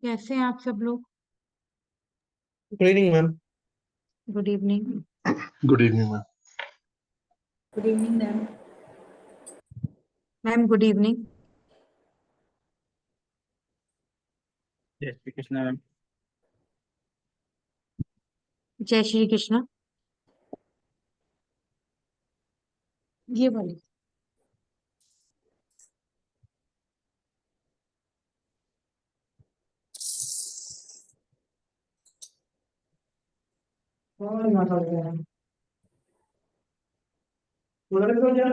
कैसे हैं आप सब लोग? Good evening ma'am. Good evening. Good evening ma'am. Good evening ma'am. Ma'am good evening. जय श्री कृष्णा मैम। जय श्री कृष्ण। ये वाली। कौन माता है? उधर को जा।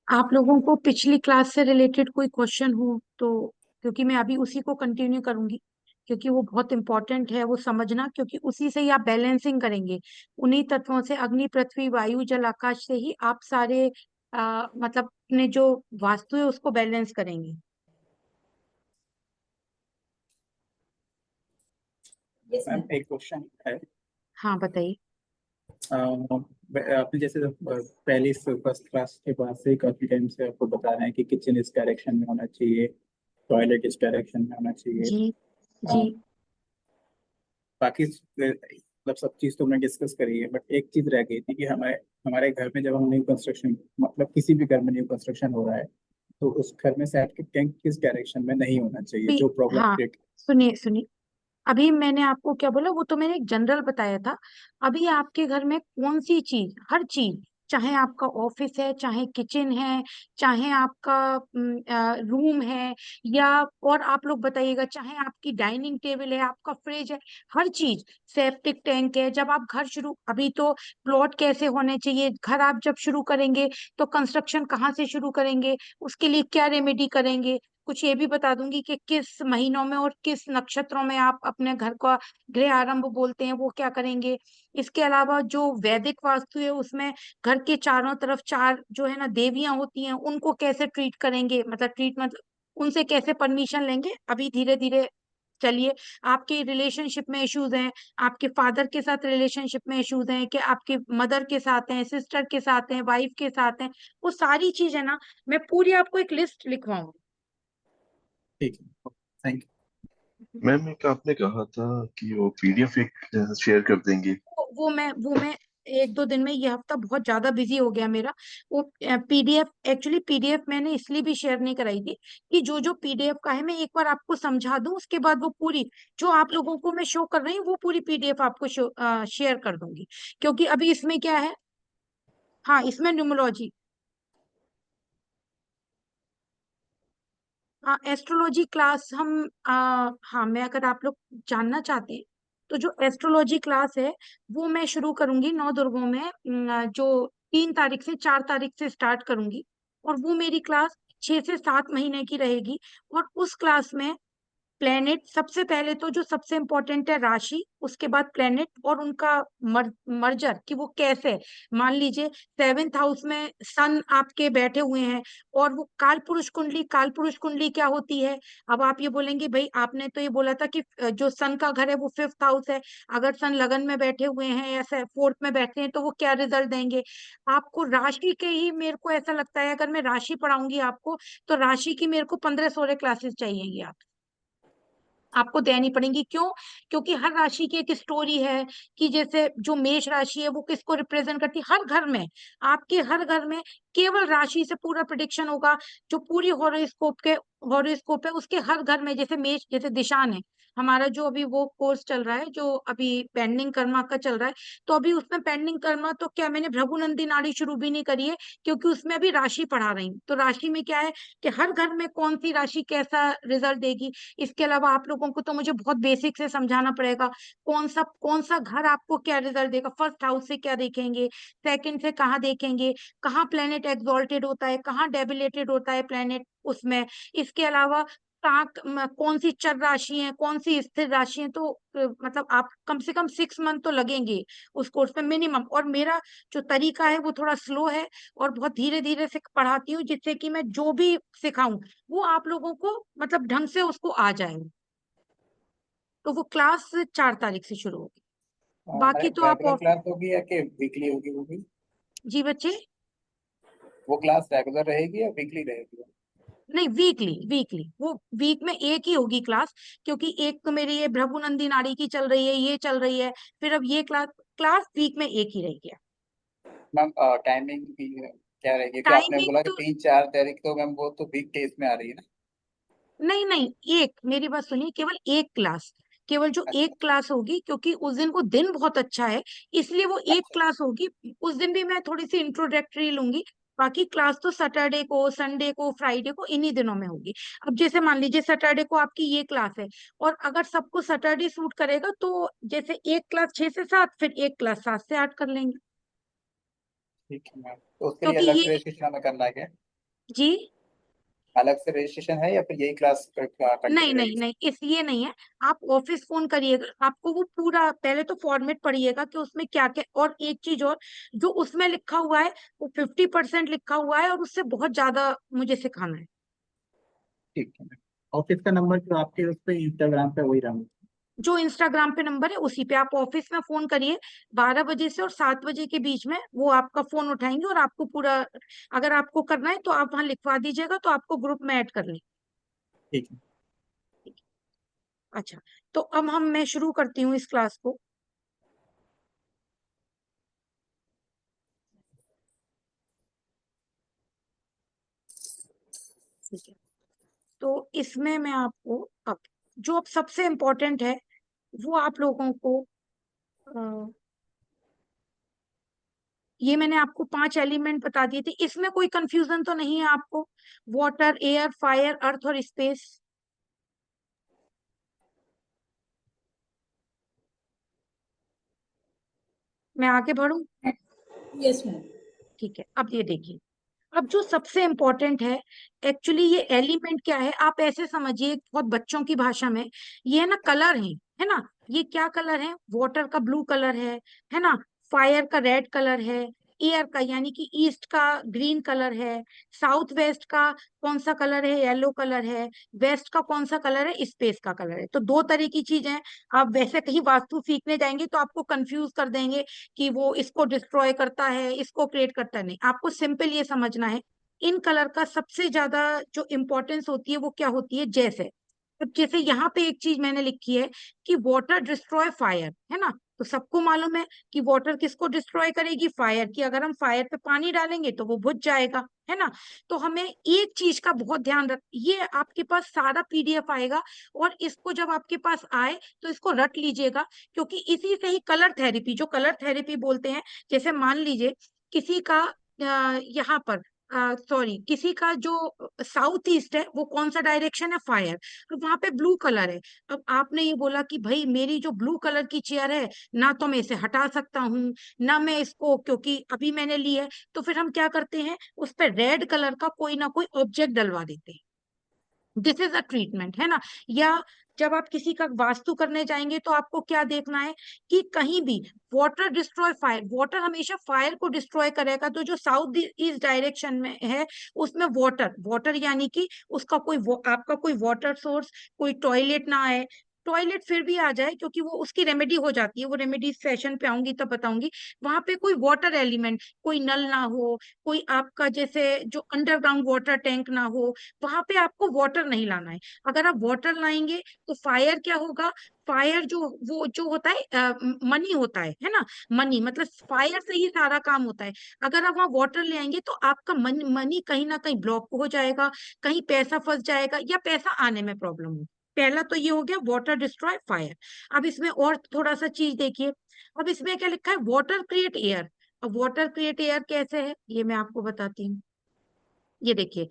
आप लोगों को पिछली क्लास से रिलेटेड कोई क्वेश्चन हो तो, क्योंकि मैं अभी उसी को कंटिन्यू करूंगी, क्योंकि वो बहुत इंपॉर्टेंट है वो समझना, क्योंकि उसी से ही आप बैलेंसिंग करेंगे। उन्हीं तत्वों से, अग्नि पृथ्वी वायु जल आकाश से ही आप सारे मतलब अपने जो वास्तु है उसको बैलेंस करेंगे। Yes ma'am ma'am. एक क्वेश्चन है। हाँ बताइए। आपने जैसे पहले फर्स्ट क्लास के बाद से काफी टाइम से आपको बता रहे हैं कि किचन इस डायरेक्शन में होना चाहिए, टॉयलेट इस डायरेक्शन में होना चाहिए। जी। अ, जी। बाकी मतलब सब चीज तो हमने डिस्कस करी है, बट एक चीज रह गई थी कि हमारे हमारे घर में जब हम न्यू कंस्ट्रक्शन, मतलब किसी भी घर में न्यू कंस्ट्रक्शन हो रहा है, तो उस घर में सेप्टिक टैंक किस डायरेक्शन में नहीं होना चाहिए, जो प्रॉब्लम हाँ, क्रिएट। सुनिए सुनिए। अभी मैंने आपको क्या बोला, वो तो मैंने एक जनरल बताया था। अभी आपके घर में कौन सी चीज, हर चीज, चाहे आपका ऑफिस है, चाहे किचन है, चाहे आपका रूम है, या और आप लोग बताइएगा, चाहे आपकी डाइनिंग टेबल है, आपका फ्रिज है, हर चीज, सेप्टिक टैंक है। जब आप घर शुरू, अभी तो प्लॉट कैसे होने चाहिए, घर आप जब शुरू करेंगे तो कंस्ट्रक्शन कहाँ से शुरू करेंगे, उसके लिए क्या रेमेडी करेंगे, कुछ ये भी बता दूंगी कि किस महीनों में और किस नक्षत्रों में आप अपने घर का गृह आरंभ बोलते हैं, वो क्या करेंगे। इसके अलावा जो वैदिक वास्तु है उसमें घर के चारों तरफ चार जो है ना देवियां होती हैं, उनको कैसे ट्रीट करेंगे, मतलब ट्रीट मतलब उनसे कैसे परमिशन लेंगे। अभी धीरे धीरे चलिए। आपके रिलेशनशिप में इश्यूज हैं, आपके फादर के साथ रिलेशनशिप में इश्यूज हैं, कि आपके मदर के साथ हैं, सिस्टर के साथ हैं, वाइफ के साथ हैं, वो सारी चीज है ना, मैं पूरी आपको एक लिस्ट लिखवाऊंगी। ठीक है, थैंक मैम एक आपने कहा था कि वो पीडीएफ एक शेयर कर देंगे। वो मैं एक दो दिन में, ये हफ्ता बहुत ज्यादा बिजी हो गया मेरा। वो पीडीएफ, एक्चुअली पीडीएफ मैंने इसलिए भी शेयर नहीं कराई थी कि जो जो पीडीएफ का है मैं एक बार आपको समझा दूं, उसके बाद वो पूरी जो आप लोगों को मैं शो कर रही हूँ वो पूरी पीडीएफ आपको शेयर कर दूंगी। क्योंकि अभी इसमें क्या है, हाँ इसमें न्यूमरोलॉजी, हाँ एस्ट्रोलॉजी क्लास हम हाँ, मैं अगर आप लोग जानना चाहते हैं तो जो एस्ट्रोलॉजी क्लास है वो मैं शुरू करूंगी 9 दुर्गों में, जो 3 तारीख से 4 तारीख से स्टार्ट करूंगी। और वो मेरी क्लास 6 से 7 महीने की रहेगी। और उस क्लास में प्लेनेट, सबसे पहले तो जो सबसे इंपॉर्टेंट है राशि, उसके बाद प्लेनेट और उनका मर्जर, कि वो कैसे, मान लीजिए 7th हाउस में सन आपके बैठे हुए हैं, और वो काल पुरुष कुंडली, काल पुरुष कुंडली क्या होती है। अब आप ये बोलेंगे भाई आपने तो ये बोला था कि जो सन का घर है वो 5th हाउस है, अगर सन लगन में बैठे हुए हैं या 4th में बैठे हैं तो वो क्या रिजल्ट देंगे। आपको राशि के ही, मेरे को ऐसा लगता है अगर मैं राशि पढ़ाऊंगी आपको, तो राशि की मेरे को 15-16 क्लासेस चाहिएगी आपको देनी पड़ेंगी। क्यों? क्योंकि हर राशि की एक स्टोरी है, कि जैसे जो मेष राशि है वो किसको रिप्रेजेंट करती है, हर घर में, आपके हर घर में केवल राशि से पूरा प्रिडिक्शन होगा। जो पूरी हॉरोस्कोप है उसके हर घर में, जैसे मेष, जैसे दिशान है हमारा, जो अभी वो कोर्स चल रहा है, जो अभी पेंडिंग कर्मा का चल रहा है, तो अभी उसमें पेंडिंग कर्मा तो क्या, मैंने भृगुनंदी नाड़ी शुरू भी नहीं करी है, क्योंकि उसमें अभी राशि पढ़ा रही हूँ। तो राशि में क्या है कि हर घर में कौन सी राशि कैसा रिजल्ट देगी। इसके अलावा आप लोगों को तो मुझे बहुत बेसिक से समझाना पड़ेगा, कौन सा घर आपको क्या रिजल्ट देगा, 1st हाउस से क्या देखेंगे, सेकंड से कहाँ देखेंगे, कहाँ प्लेनेट एक्सॉल्टेड होता है, कहाँ डेबिलेटेड होता है प्लेनेट उसमें। इसके अलावा कौन सी चर राशि है, कौन सी स्थिर राशि है। तो मतलब आप कम से कम 6 मंथ तो लगेंगे उस कोर्स में मिनिमम। और मेरा जो तरीका है वो थोड़ा स्लो है, और बहुत धीरे धीरे से पढ़ाती हूँ, जिससे कि मैं जो भी सिखाऊं वो आप लोगों को मतलब ढंग से उसको आ जाए। तो वो क्लास 4 तारीख से शुरू होगी। यू। बाकी तो आप रेगुलर ऑफ, क्लास होगी या कि वीकली होगी वो भी? जी बच्चे। वो क्लास रेगुलर रहेगी या वीकली रहेगी? नहीं, वीकली वीकली, वो वीक में एक ही होगी क्लास, क्योंकि एक तो मेरी ये भ्रगुनंदी नाड़ी की चल रही है, ये चल रही है, फिर अब ये क्लास क्लास वीक में एक ही रहेगी। मैम टाइमिंग की क्या रहेगी? कि आपने टाइमिंग बोला कि तो 3-4 तारीख, तो मैम वो तो वीक डेज में आ रही है ना? नहीं नहीं, एक मेरी बात सुनिए, केवल एक क्लास, केवल जो अच्छा। एक क्लास होगी, क्योंकि उस दिन को दिन बहुत अच्छा है, इसलिए वो एक अच्छा। क्लास होगी। उस दिन भी मैं थोड़ी सी इंट्रोडक्टरी लूंगी। बाकी क्लास तो सैटरडे को, संडे को, फ्राइडे को, इन्हीं दिनों में होगी। अब जैसे मान लीजिए सैटरडे को आपकी ये क्लास है, और अगर सबको सैटरडे सूट करेगा तो जैसे एक क्लास 6 से 7, फिर एक क्लास 7 से 8 कर लेंगे। ठीक है मैम, तो उसके लिए क्योंकि अलग से ये रजिस्ट्रेशन हमें करना है क्या? जी अलग से रजिस्ट्रेशन है या फिर यही क्लास नहीं कंटिन्यू नहीं रहेगी? नहीं, इसलिए नहीं है। आप ऑफिस फोन करिएगा, आपको वो पूरा पहले तो फॉर्मेट पढ़िएगा कि उसमें क्या क्या, और एक चीज और, जो उसमें लिखा हुआ है वो 50% लिखा हुआ है, और उससे बहुत ज्यादा मुझे सिखाना है। ठीक है मैम। ऑफिस का नंबर जो आपके उस पे इंस्टाग्राम पे वही रहा? जो इंस्टाग्राम पे नंबर है उसी पे आप ऑफिस में फोन करिए, 12 बजे से और 7 बजे के बीच में वो आपका फोन उठाएंगे, और आपको पूरा, अगर आपको करना है तो आप वहां लिखवा दीजिएगा, तो आपको ग्रुप में ऐड कर लेंगे। ठीक है। अच्छा, तो अब मैं शुरू करती हूँ इस क्लास को। ठीक है, तो इसमें मैं आपको, अब जो अब सबसे इम्पोर्टेंट है, वो आप लोगों को, अ, ये मैंने आपको 5 एलिमेंट बता दिए थे, इसमें कोई कंफ्यूजन तो नहीं है आपको? वाटर, एयर, फायर, अर्थ और स्पेस। मैं आगे बढ़ूं? Yes, ma'am. ठीक है, अब ये देखिए, अब जो सबसे इम्पोर्टेंट है, एक्चुअली ये एलिमेंट क्या है, आप ऐसे समझिए बहुत बच्चों की भाषा में, ये ना कलर है ना? ये क्या कलर है? वाटर का ब्लू कलर है ना? फायर का रेड कलर है, एयर का यानी कि ईस्ट का ग्रीन कलर है, साउथ वेस्ट का कौन सा कलर है? येलो कलर है, वेस्ट का कौन सा कलर है? स्पेस का कलर है। तो दो तरह की चीजें हैं। आप वैसे कहीं वास्तु सीखने जाएंगे तो आपको कंफ्यूज कर देंगे कि वो इसको डिस्ट्रॉय करता है, इसको क्रिएट करता है, नहीं, आपको सिंपल ये समझना है, इन कलर का सबसे ज्यादा जो इंपॉर्टेंस होती है वो क्या होती है? जैसे, अब जैसे यहाँ पे एक चीज मैंने लिखी है कि वाटर डिस्ट्रॉय फायर, है ना? तो सबको मालूम है कि वाटर किसको डिस्ट्रॉय करेगी? फायर की। अगर हम फायर पे पानी डालेंगे तो वो बुझ जाएगा, है ना? तो हमें एक चीज का बहुत ध्यान रख, ये आपके पास सारा पीडीएफ आएगा, और इसको जब आपके पास आए तो इसको रट लीजिएगा, क्योंकि इसी से ही कलर थेरेपी, जो कलर थेरेपी बोलते हैं, जैसे मान लीजिए किसी का यहाँ पर, सॉरी, किसी का जो साउथ ईस्ट है वो कौन सा डायरेक्शन है? फायर। तो वहां पे ब्लू कलर है। अब आपने ये बोला कि भाई मेरी जो ब्लू कलर की चेयर है, ना तो मैं इसे हटा सकता हूँ, ना मैं इसको, क्योंकि अभी मैंने ली है, तो फिर हम क्या करते हैं, उस पर रेड कलर का कोई ना कोई ऑब्जेक्ट डलवा देते हैं। दिस इज अ ट्रीटमेंट, है ना? या जब आप किसी का वास्तु करने जाएंगे तो आपको क्या देखना है कि कहीं भी वाटर डिस्ट्रॉय फायर, वाटर हमेशा फायर को डिस्ट्रॉय करेगा, तो जो साउथ ईस्ट डायरेक्शन में है उसमें वाटर, वाटर यानी कि उसका कोई आपका कोई वाटर सोर्स, कोई टॉयलेट ना आए। टॉयलेट फिर भी आ जाए, क्योंकि वो उसकी रेमेडी हो जाती है, वो रेमेडी सेशन पे आऊंगी तब बताऊंगी। वहां पे कोई वाटर एलिमेंट, कोई नल ना हो, कोई आपका जैसे जो अंडरग्राउंड वाटर टैंक ना हो, वहां पे आपको वाटर नहीं लाना है। अगर आप वाटर लाएंगे तो फायर क्या होगा? फायर जो, वो जो होता है मनी होता है ना? मनी मतलब फायर से ही सारा काम होता है। अगर आप वहाँ वाटर ले आएंगे तो आपका मनी कहीं ना कहीं ब्लॉक हो जाएगा, कहीं पैसा फंस जाएगा, या पैसा आने में प्रॉब्लम हो। पहला तो ये हो गया वाटर डिस्ट्रॉय फायर। अब इसमें और थोड़ा सा चीज देखिए, अब इसमें क्या लिखा है? Water create air. अब वाटर क्रिएट एयर कैसे है ये मैं आपको बताती हूँ। ये देखिए,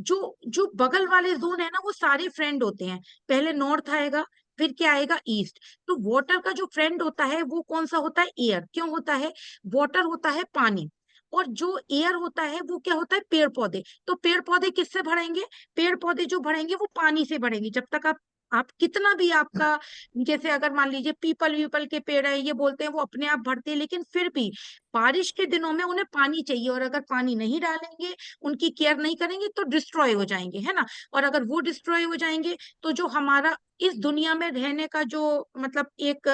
जो जो बगल वाले जोन है ना, वो सारे फ्रेंड होते हैं। पहले नॉर्थ आएगा, फिर क्या आएगा? ईस्ट। तो वाटर का जो फ्रेंड होता है वो कौन सा होता है? एयर। क्यों होता है? वाटर होता है पानी, और जो एयर होता है वो क्या होता है? पेड़ पौधे। तो पेड़ पौधे किससे बढ़ेंगे? पेड़ पौधे जो बढ़ेंगे वो पानी से बढ़ेंगे। जब तक आप आप कितना भी आपका, जैसे अगर मान लीजिए पीपल वीपल के पेड़ है, ये बोलते हैं वो अपने आप भरते हैं, लेकिन फिर भी बारिश के दिनों में उन्हें पानी चाहिए, और अगर पानी नहीं डालेंगे, उनकी केयर नहीं करेंगे, तो डिस्ट्रॉय हो जाएंगे, है ना। और अगर वो डिस्ट्रॉय हो जाएंगे, तो जो हमारा इस दुनिया में रहने का जो मतलब एक,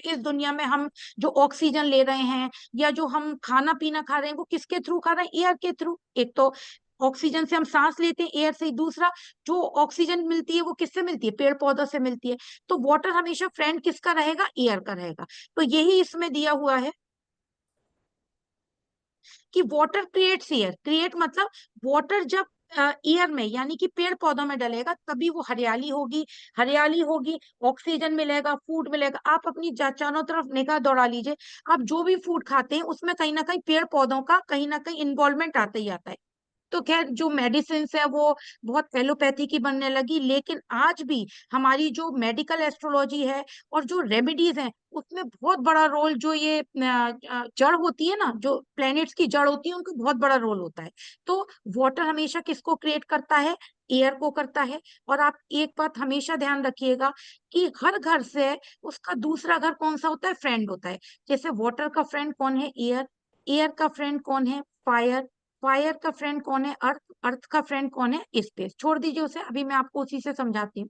इस दुनिया में हम जो ऑक्सीजन ले रहे हैं, या जो हम खाना पीना खा रहे हैं, वो किसके थ्रू खा रहे हैं? एयर के थ्रू। एक तो ऑक्सीजन से हम सांस लेते हैं, एयर से ही। दूसरा, जो ऑक्सीजन मिलती है वो किससे मिलती है? पेड़ पौधों से मिलती है। तो वाटर हमेशा फ्रेंड किसका रहेगा? एयर का रहेगा। तो यही इसमें दिया हुआ है कि वाटर क्रिएट्स एयर। क्रिएट मतलब वाटर जब एयर में यानी कि पेड़ पौधों में डलेगा, तभी वो हरियाली होगी। हरियाली होगी, ऑक्सीजन मिलेगा, फूड मिलेगा। आप अपनी चारों तरफ निगाह दौड़ा लीजिए, आप जो भी फूड खाते हैं उसमें कहीं ना कहीं पेड़ पौधों का कहीं ना कहीं इन्वॉल्वमेंट आता ही आता है। तो खैर, जो मेडिसिन है वो बहुत एलोपैथी की बनने लगी, लेकिन आज भी हमारी जो मेडिकल एस्ट्रोलॉजी है और जो रेमेडीज हैं, उसमें बहुत बड़ा रोल, जो ये जड़ होती है ना, जो प्लैनेट्स की जड़ होती है, उनका बहुत बड़ा रोल होता है। तो वाटर हमेशा किसको क्रिएट करता है? एयर को करता है। और आप एक बात हमेशा ध्यान रखिएगा कि हर घर से उसका दूसरा घर कौन सा होता है? फ्रेंड होता है। जैसे वाटर का फ्रेंड कौन है? एयर। एयर का फ्रेंड कौन है? फायर। फायर का फ्रेंड कौन है? अर्थ। अर्थ का फ्रेंड कौन है? स्पेस। छोड़ दीजिए उसे, अभी मैं आपको उसी से समझाती हूँ।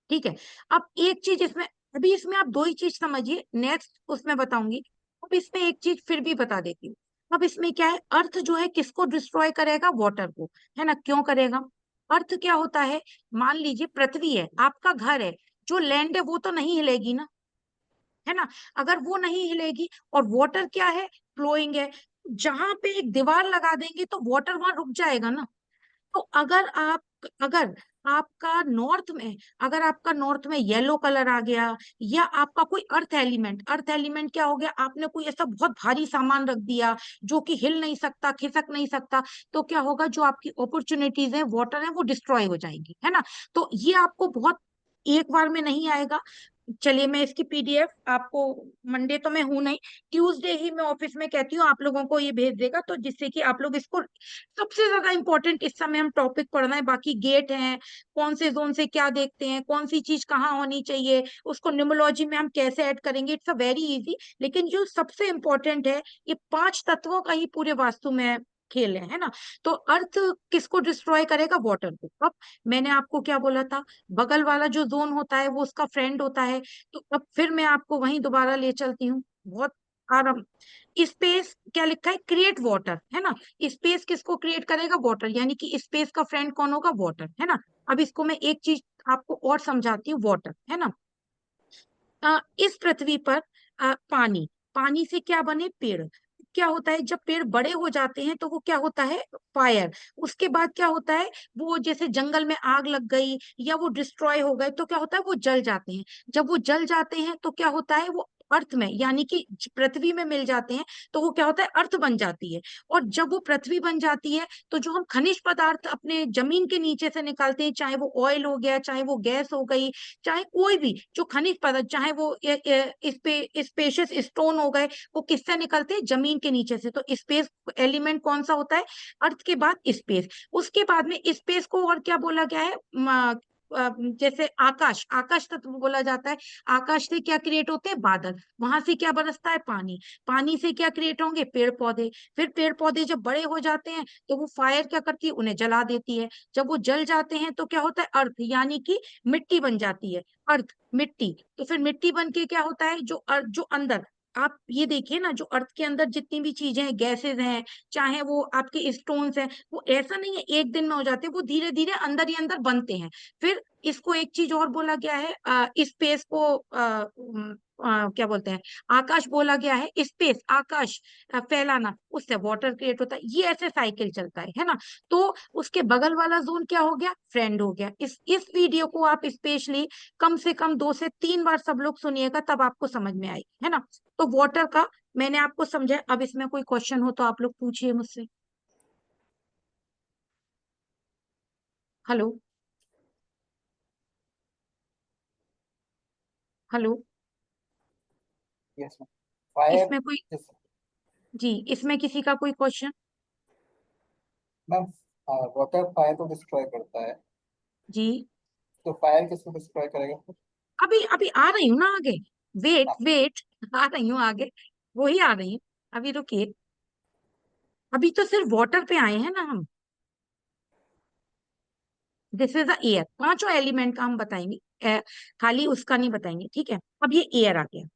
ठीक है। अब एक चीज इसमें, अभी इसमें आप दो ही चीज समझिए, नेक्स्ट उसमें बताऊंगी। अब इसमें एक चीज फिर भी बता देती हूँ। अब इसमें क्या है? अर्थ जो है किसको डिस्ट्रॉय करेगा? वाटर को, है ना। क्यों करेगा? अर्थ क्या होता है? मान लीजिए पृथ्वी है, आपका घर है, जो लैंड है वो तो नहीं हिलेगी ना, है ना। अगर वो नहीं हिलेगी, और वाटर क्या है? फ्लोइंग है। जहां पे एक दीवार लगा देंगे तो वाटर वहां रुक जाएगा ना। तो अगर आपका नॉर्थ में, अगर आपका नॉर्थ में येलो कलर आ गया, या आपका कोई अर्थ एलिमेंट, अर्थ एलिमेंट क्या हो गया? आपने कोई ऐसा बहुत भारी सामान रख दिया जो कि हिल नहीं सकता, खिसक नहीं सकता, तो क्या होगा? जो आपकी अपॉर्चुनिटीज है, वाटर है, वो डिस्ट्रॉय हो जाएंगी, है ना। तो ये आपको बहुत एक बार में नहीं आएगा। चलिए, मैं इसकी पीडीएफ आपको, मंडे तो मैं हूं नहीं, ट्यूसडे ही मैं ऑफिस में कहती हूँ आप लोगों को ये भेज देगा, तो जिससे कि आप लोग इसको, सबसे ज्यादा इंपॉर्टेंट इस समय हम टॉपिक पढ़ना है, बाकी गेट हैं, कौन से जोन से क्या देखते हैं, कौन सी चीज कहाँ होनी चाहिए, उसको न्यूमोलॉजी में हम कैसे ऐड करेंगे, इट्स अ वेरी इजी। लेकिन जो सबसे इंपॉर्टेंट है, ये 5 तत्वों का ही पूरे वास्तु में खेल है ना। तो अर्थ किसको डिस्ट्रॉय करेगा? वाटर को। अब मैंने आपको क्या बोला था? बगल वाला जो जोन होता है वो उसका फ्रेंड होता है। तो अब फिर मैं आपको वहीं दोबारा ले चलती हूँ, बहुत आराम। स्पेस क्या लिखा है? क्रिएट वाटर, है ना। स्पेस किसको क्रिएट करेगा? वाटर। यानी कि स्पेस का फ्रेंड कौन होगा? वाटर, है ना। अब इसको मैं एक चीज आपको और समझाती हूँ, वाटर, है ना। इस पृथ्वी पर पानी, पानी से क्या बने? पेड़। क्या होता है जब पेड़ बड़े हो जाते हैं तो वो क्या होता है? फायर। उसके बाद क्या होता है? वो जैसे जंगल में आग लग गई या वो डिस्ट्रॉय हो गए, तो क्या होता है? वो जल जाते हैं। जब वो जल जाते हैं तो क्या होता है? वो अर्थ में यानी कि पृथ्वी में मिल जाते हैं, तो वो क्या होता है? अर्थ बन जाती है। और जब वो पृथ्वी बन जाती है, तो जो हम खनिज पदार्थ अपने जमीन के नीचे से निकालते हैं, चाहे वो ऑयल हो गया, चाहे वो गैस हो गई, चाहे कोई भी जो खनिज पदार्थ, चाहे वो स्पेशियस स्टोन हो गए, वो किससे निकलते हैं? जमीन के नीचे से। तो स्पेस एलिमेंट कौन सा होता है? अर्थ के बाद स्पेस। उसके बाद में स्पेस को और क्या बोला गया है? जैसे आकाश, आकाश तत्व बोला जाता है। आकाश से क्या क्रिएट होते हैं? बादल। वहां से क्या बरसता है? पानी। पानी से क्या क्रिएट होंगे? पेड़ पौधे। फिर पेड़ पौधे जब बड़े हो जाते हैं तो वो फायर क्या करती है? उन्हें जला देती है। जब वो जल जाते हैं तो क्या होता है? अर्थ यानी कि मिट्टी बन जाती है। अर्थ, मिट्टी। तो फिर मिट्टी बन के क्या होता है? जो अर्थ, जो अंदर, आप ये देखिए ना, जो अर्थ के अंदर जितनी भी चीजें हैं, गैसेस हैं, चाहे वो आपके स्टोन्स हैं, वो ऐसा नहीं है एक दिन में हो जाते, वो धीरे धीरे अंदर ही अंदर बनते हैं। फिर इसको एक चीज और बोला गया है, स्पेस को क्या बोलते हैं? आकाश बोला गया है। स्पेस, आकाश, फैलाना, उससे वाटर क्रिएट होता है। ये ऐसे साइकिल चलता है ना। तो उसके बगल वाला जोन क्या हो गया? फ्रेंड हो गया। इस वीडियो को आप स्पेशली कम से कम 2 से 3 बार सब लोग सुनिएगा, तब आपको समझ में आएगी, है ना। तो वाटर का मैंने आपको समझा। अब इसमें कोई क्वेश्चन हो तो आप लोग पूछिए मुझसे। Hello, hello. Yes ma'am. Fire, इसमें कोई, जी, इसमें किसी का कोई क्वेश्चन? मैम वाटर फायर को डिस्ट्रॉय करता है। जी, तो फायर किसको डिस्ट्रॉय करेगा? अभी अभी आ रही हूँ ना आगे, वेट वेट, आ रही हूँ आगे, वो ही आ रही हूँ, अभी रुकिए। अभी तो सिर्फ वाटर पे आए हैं ना हम। दिस इज द एयर, पांचों एलिमेंट का हम बताएंगे, खाली उसका नहीं बताएंगे, ठीक है। अब ये एयर आ गया।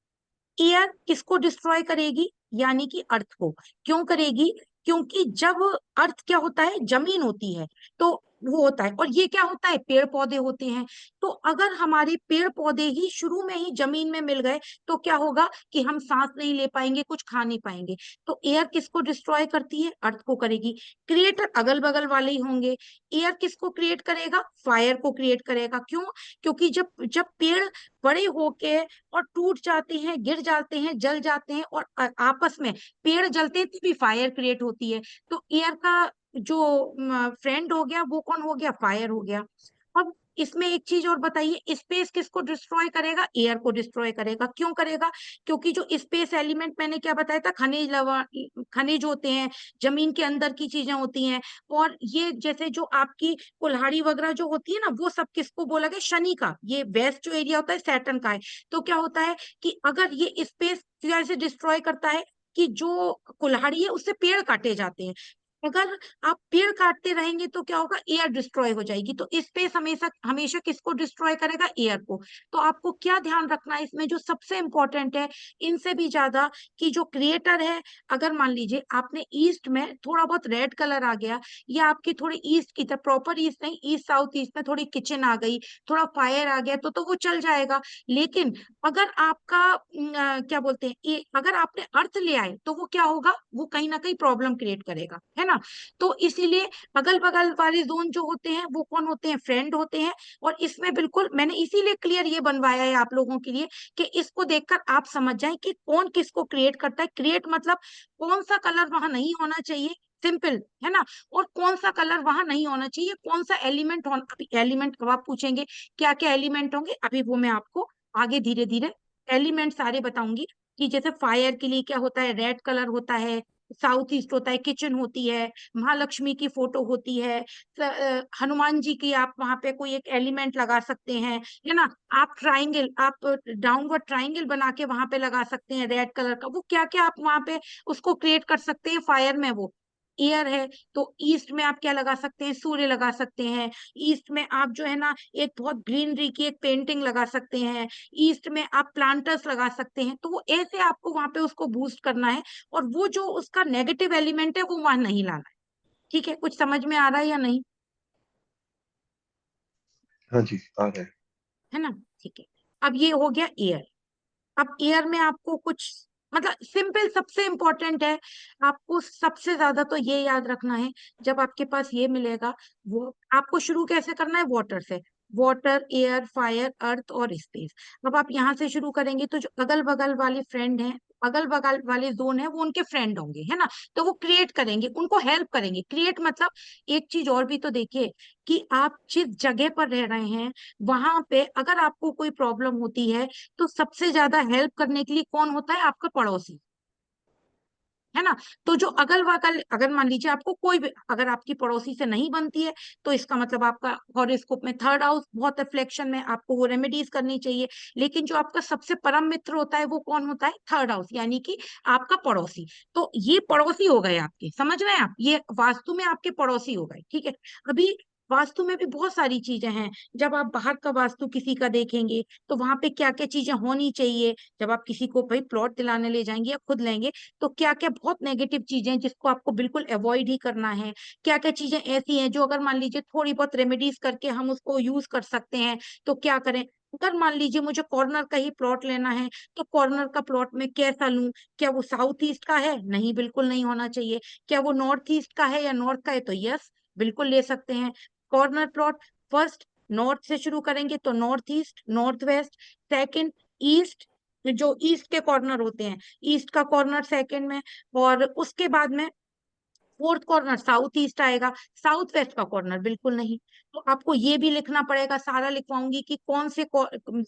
एयर किसको डिस्ट्रॉय करेगी, यानी कि अर्थ को। क्यों करेगी? क्योंकि जब अर्थ क्या होता है, जमीन होती है, तो वो होता है, और ये क्या होता है, पेड़ पौधे होते हैं। तो अगर हमारे पेड़ पौधे ही शुरू में ही जमीन में मिल गए तो क्या होगा कि हम सांस नहीं ले पाएंगे, कुछ खा नहीं पाएंगे। तो एयर किसको डिस्ट्रॉय करती है, अर्थ को करेगी। क्रिएटर अगल बगल वाले ही होंगे। एयर किसको क्रिएट करेगा, फायर को क्रिएट करेगा। क्यों? क्योंकि जब जब पेड़ बड़े होके और टूट जाते हैं, गिर जाते हैं, जल जाते हैं, और आपस में पेड़ जलते हैं तभी फायर क्रिएट होती है। तो एयर का जो फ्रेंड हो गया वो कौन हो गया, फायर हो गया। अब इसमें एक चीज और बताइए, स्पेस किसको डिस्ट्रॉय करेगा, एयर को डिस्ट्रॉय करेगा। क्यों करेगा? क्योंकि जो स्पेस एलिमेंट मैंने क्या बताया था, खनिज लवण, खनिज होते हैं, जमीन के अंदर की चीजें होती हैं। और ये जैसे जो आपकी कुल्हाड़ी वगैरह जो होती है ना, वो सब किसको बोला गया, शनि का। ये वेस्ट जो एरिया होता है सैटर्न का है। तो क्या होता है कि अगर ये स्पेस से डिस्ट्रॉय करता है कि जो कुल्हाड़ी है उससे पेड़ काटे जाते हैं। अगर आप पेड़ काटते रहेंगे तो क्या होगा, एयर डिस्ट्रॉय हो जाएगी। तो स्पेस हमेशा हमेशा किसको डिस्ट्रॉय करेगा, एयर को। तो आपको क्या ध्यान रखना है इसमें, जो सबसे इंपॉर्टेंट है इनसे भी ज्यादा, कि जो क्रिएटर है, अगर मान लीजिए आपने ईस्ट में थोड़ा बहुत रेड कलर आ गया, या आपकी थोड़ी ईस्ट की तरफ, प्रॉपर ईस्ट नहीं, ईस्ट साउथ ईस्ट में थोड़ी किचन आ गई, थोड़ा फायर आ गया, तो वो चल जाएगा। लेकिन अगर आपका क्या बोलते हैं, अगर आपने अर्थ ले आए तो वो क्या होगा, वो कहीं ना कहीं प्रॉब्लम क्रिएट करेगा, है ना। तो इसीलिए अगल बगल वाले जोन जो होते हैं वो कौन होते हैं, फ्रेंड होते हैं। और इसमें बिल्कुल मैंने इसीलिए क्लियर ये बनवाया है आप लोगों के लिए, कि इसको देखकर आप समझ जाएं कि कौन किसको क्रिएट करता है। क्रिएट मतलब कौन सा कलर वहां नहीं होना चाहिए, सिंपल है ना। और कौन सा कलर वहां नहीं होना चाहिए, कौन सा एलिमेंट होना। अभी एलिमेंट कब आप पूछेंगे क्या क्या एलिमेंट होंगे, अभी वो मैं आपको आगे धीरे धीरे एलिमेंट सारे बताऊंगी। कि जैसे फायर के लिए क्या होता है, रेड कलर होता है, साउथ ईस्ट होता है, किचन होती है, महालक्ष्मी की फोटो होती है, हनुमान जी की आप वहां पे कोई एक एलिमेंट लगा सकते हैं, है ना। आप ट्राइंगल, आप डाउनवर्ड ट्राइंगल बना के वहां पे लगा सकते हैं रेड कलर का। वो क्या क्या आप वहां पे उसको क्रिएट कर सकते हैं फायर में, वो एयर है। तो ईस्ट में आप क्या लगा सकते हैं, सूर्य लगा सकते हैं। ईस्ट में आप जो है ना एक बहुत ग्रीनरी की एक पेंटिंग लगा सकते हैं। ईस्ट में आप प्लांटर्स लगा सकते हैं। तो वो ऐसे आपको वहां पे उसको बूस्ट करना है, और वो जो उसका नेगेटिव एलिमेंट है वो वहां नहीं लाना है। ठीक है, कुछ समझ में आ रहा है या नहीं? हाँ जी, आ रहा है। है ना, ठीक है। अब ये हो गया एयर। अब एयर में आपको कुछ, मतलब सिंपल, सबसे इंपॉर्टेंट है, आपको सबसे ज्यादा तो ये याद रखना है। जब आपके पास ये मिलेगा, वो आपको शुरू कैसे करना है, वाटर से। वाटर, एयर, फायर, अर्थ और स्पेस। अब आप यहाँ से शुरू करेंगे तो जो अगल बगल वाले फ्रेंड हैं, अगल बगल वाले जोन है, वो उनके फ्रेंड होंगे, है ना। तो वो क्रिएट करेंगे, उनको हेल्प करेंगे। क्रिएट मतलब एक चीज और भी तो देखिए, कि आप जिस जगह पर रह रहे हैं वहां पे अगर आपको कोई प्रॉब्लम होती है, तो सबसे ज्यादा हेल्प करने के लिए कौन होता है, आपका पड़ोसी, है ना। तो जो अगल बगल, अगर मान लीजिए आपको कोई भी, अगर आपकी पड़ोसी से नहीं बनती है, तो इसका मतलब आपका हॉरोस्कोप में थर्ड हाउस बहुत रिफ्लेक्शन में, आपको वो रेमेडीज करनी चाहिए। लेकिन जो आपका सबसे परम मित्र होता है वो कौन होता है, थर्ड हाउस, यानी कि आपका पड़ोसी। तो ये पड़ोसी हो गए आपके, समझ रहे हैं आप, ये वास्तु में आपके पड़ोसी हो गए, ठीक है। अभी वास्तु में भी बहुत सारी चीजें हैं। जब आप बाहर का वास्तु किसी का देखेंगे तो वहां पे क्या क्या चीजें होनी चाहिए। जब आप किसी को भाई प्लॉट दिलाने ले जाएंगे या खुद लेंगे, तो क्या क्या बहुत नेगेटिव चीजें हैं जिसको आपको बिल्कुल अवॉइड ही करना है। क्या क्या चीजें ऐसी हैं जो अगर मान लीजिए थोड़ी बहुत रेमेडीज करके हम उसको यूज कर सकते हैं, तो क्या करें। अगर मान लीजिए मुझे कॉर्नर का ही प्लॉट लेना है, तो कॉर्नर का प्लॉट में कैसा लूं। क्या वो साउथ ईस्ट का है, नहीं, बिल्कुल नहीं होना चाहिए। क्या वो नॉर्थ ईस्ट का है या नॉर्थ का है, तो यस, बिल्कुल ले सकते हैं कॉर्नर प्लॉट। फर्स्ट नॉर्थ से शुरू करेंगे तो north east, north west. Second east, जो ईस्ट के कॉर्नर होते हैं, ईस्ट का कॉर्नर सेकंड में। और उसके बाद में फोर्थ कॉर्नर साउथ ईस्ट आएगा, साउथ वेस्ट का कॉर्नर बिल्कुल नहीं। तो आपको ये भी लिखना पड़ेगा, सारा लिखवाऊंगी कि कौन से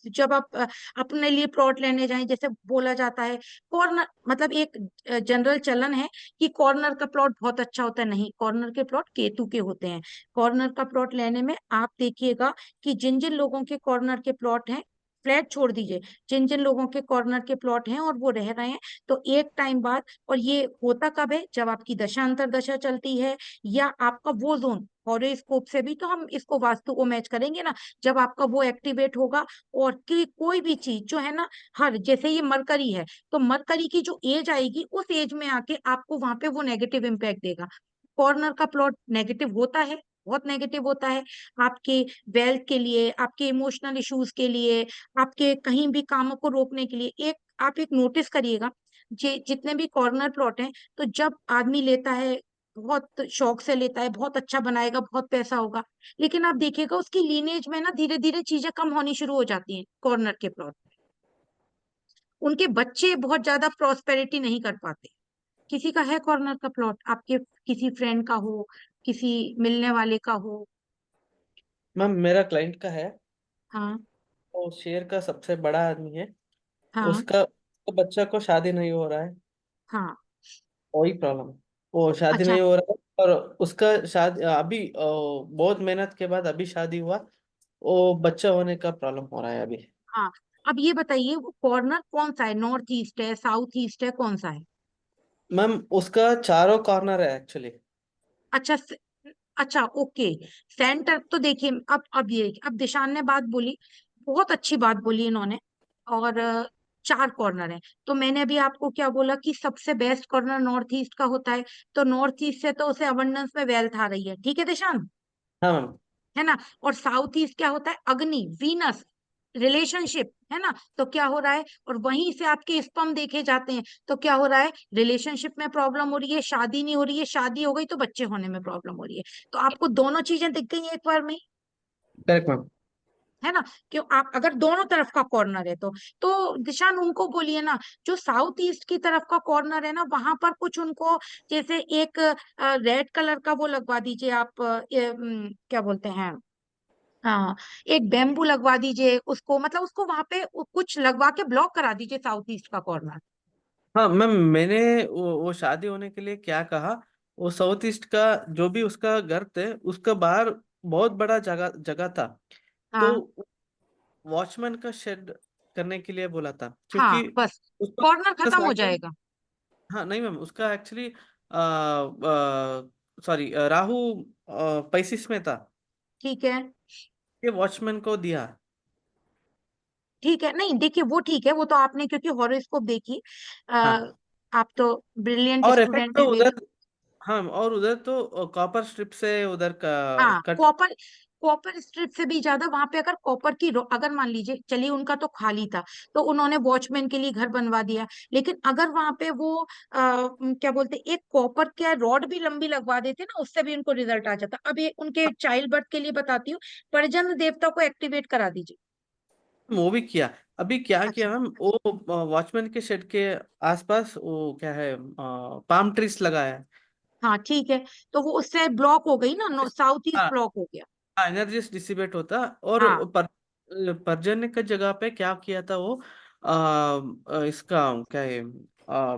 जब आप अपने लिए प्लॉट लेने जाएं, जैसे बोला जाता है कॉर्नर, मतलब एक जनरल चलन है कि कॉर्नर का प्लॉट बहुत अच्छा होता है, नहीं, कॉर्नर के प्लॉट केतु के होते हैं। कॉर्नर का प्लॉट लेने में आप देखिएगा कि जिन जिन लोगों के कॉर्नर के प्लॉट हैं, फ्लैट छोड़ दीजिए, जिन जिन लोगों के कॉर्नर के प्लॉट हैं और वो रह रहे हैं, तो एक टाइम बाद, और ये होता कब है, जब आपकी दशा अंतर दशा चलती है, या आपका वो जोन हॉरोस्कोप से भी तो हम इसको वास्तु को मैच करेंगे ना, जब आपका वो एक्टिवेट होगा, और कि कोई भी चीज जो है ना, हर जैसे ये मरकरी है, तो मरकरी की जो एज आएगी उस एज में आके आपको वहां पे वो नेगेटिव इम्पैक्ट देगा। कॉर्नर का प्लॉट नेगेटिव होता है, बहुत नेगेटिव होता है आपके वेल्थ के लिए, आपके इमोशनल इश्यूज के लिए, आपके कहीं भी कामों को रोकने के लिए। एक आप एक नोटिस करिएगा, जितने भी कॉर्नर प्लॉट हैं, तो जब आदमी लेता है, बहुत शौक से लेता है, बहुत अच्छा बनाएगा, बहुत पैसा होगा, लेकिन आप देखिएगा उसकी लीनेज में ना धीरे धीरे चीजें कम होनी शुरू हो जाती हैं कॉर्नर के प्लॉट। उनके बच्चे बहुत ज्यादा प्रॉस्पेरिटी नहीं कर पाते। किसी का है कॉर्नर का प्लॉट, आपके किसी फ्रेंड का हो, किसी मिलने वाले का हो? मैम मेरा क्लाइंट का है, हाँ। वो शेयर का सबसे बड़ा आदमी है। हाँ। उसका बच्चा को शादी नहीं हो रहा है, हाँ। वही प्रॉब्लम है। वो शादी अच्छा। नहीं हो रहा है, और उसका शादी अभी बहुत मेहनत के बाद अभी शादी हुआ, वो बच्चा होने का प्रॉब्लम हो रहा है अभी। हाँ, अब ये बताइए वो कॉर्नर कौन सा है, नॉर्थ ईस्ट है, साउथ ईस्ट है, कौन सा है? मैम उसका चारों कॉर्नर है एक्चुअली। अच्छा अच्छा, ओके। सेंटर तो देखिए, अब ये अब दिशान ने बात बोली, बहुत अच्छी बात बोली इन्होंने, और चार कॉर्नर है, तो मैंने अभी आपको क्या बोला कि सबसे बेस्ट कॉर्नर नॉर्थ ईस्ट का होता है, तो नॉर्थ ईस्ट से तो उसे अबंडेंस में वेल्थ आ रही है, ठीक है दिशान, हाँ मैम। है ना? और साउथ ईस्ट क्या होता है, अग्नि, वीनस, रिलेशनशिप, है ना? तो क्या हो रहा है, और वहीं से आपके स्पर्म देखे जाते हैं, तो क्या हो रहा है, रिलेशनशिप में प्रॉब्लम हो रही है, शादी नहीं हो रही है, शादी हो गई तो बच्चे होने में प्रॉब्लम हो रही है, तो आपको दोनों चीजें दिख गई हैं एक बार में, करेक्ट मैम। है ना? क्यों, आप अगर दोनों तरफ का कॉर्नर है तो दिशान उनको बोलिए ना, जो साउथ ईस्ट की तरफ का कॉर्नर है ना, वहां पर कुछ उनको, जैसे एक रेड कलर का वो लगवा दीजिए आप, क्या बोलते हैं, हाँ, एक बेम्बू लगवा दीजिए उसको, मतलब उसको वहां पे कुछ लगवा के ब्लॉक करा दीजिए साउथ ईस्ट का कॉर्नर। हाँ मैम, मैंने वो शादी होने के लिए क्या कहा, वो साउथ ईस्ट का जो भी उसका घर थे, उसका बाहर बहुत बड़ा जगह जगह था, तो हाँ। वॉचमैन का शेड करने के लिए बोला था, हाँ, क्योंकि बस उसका कॉर्नर उसका खत्म हो साइड। जाएगा। हाँ नहीं मैम, उसका एक्चुअली सॉरी राहु पैसिस में था, ठीक है। ये वॉचमैन को दिया। ठीक है, नहीं देखिए वो ठीक है, वो तो आपने क्योंकि हॉरोस्कोप देखी, आ, हाँ, आप तो ब्रिलियंट और इफेक्ट स्टूडेंट तो है मे बी। उधर। हाँ, और उधर तो कॉपर स्ट्रिप से उधर का हाँ, कट। कॉपर, कॉपर स्ट्रिप से भी ज्यादा वहां पे अगर कॉपर की अगर मान लीजिए, चलिए उनका तो खाली था, तो उन्होंने वॉचमैन के लिए घर बनवा दिया, लेकिन अगर वहां पे वो क्या बोलते, एक कॉपर का रॉड भी लंबी लगवा देते ना, उससे भी उनको रिजल्ट आ जाता। अब ये उनके चाइल्ड बर्थ के लिए बताती हूँ, पर्जन्य देवता को एक्टिवेट करा दीजिए। वो भी किया। अभी क्या अच्छा। किया मैम, वो वॉचमैन के शेड के आसपास वो क्या है, पाम ट्रीज लगाया है। हाँ ठीक है, तो वो उससे ब्लॉक हो गई ना, साउथ ईस्ट हाँ, ब्लॉक हो गया। एनर्जी डिसिपेट होता। और हाँ। पर्जन्य का जगह पे क्या किया था वो, इसका क्या है,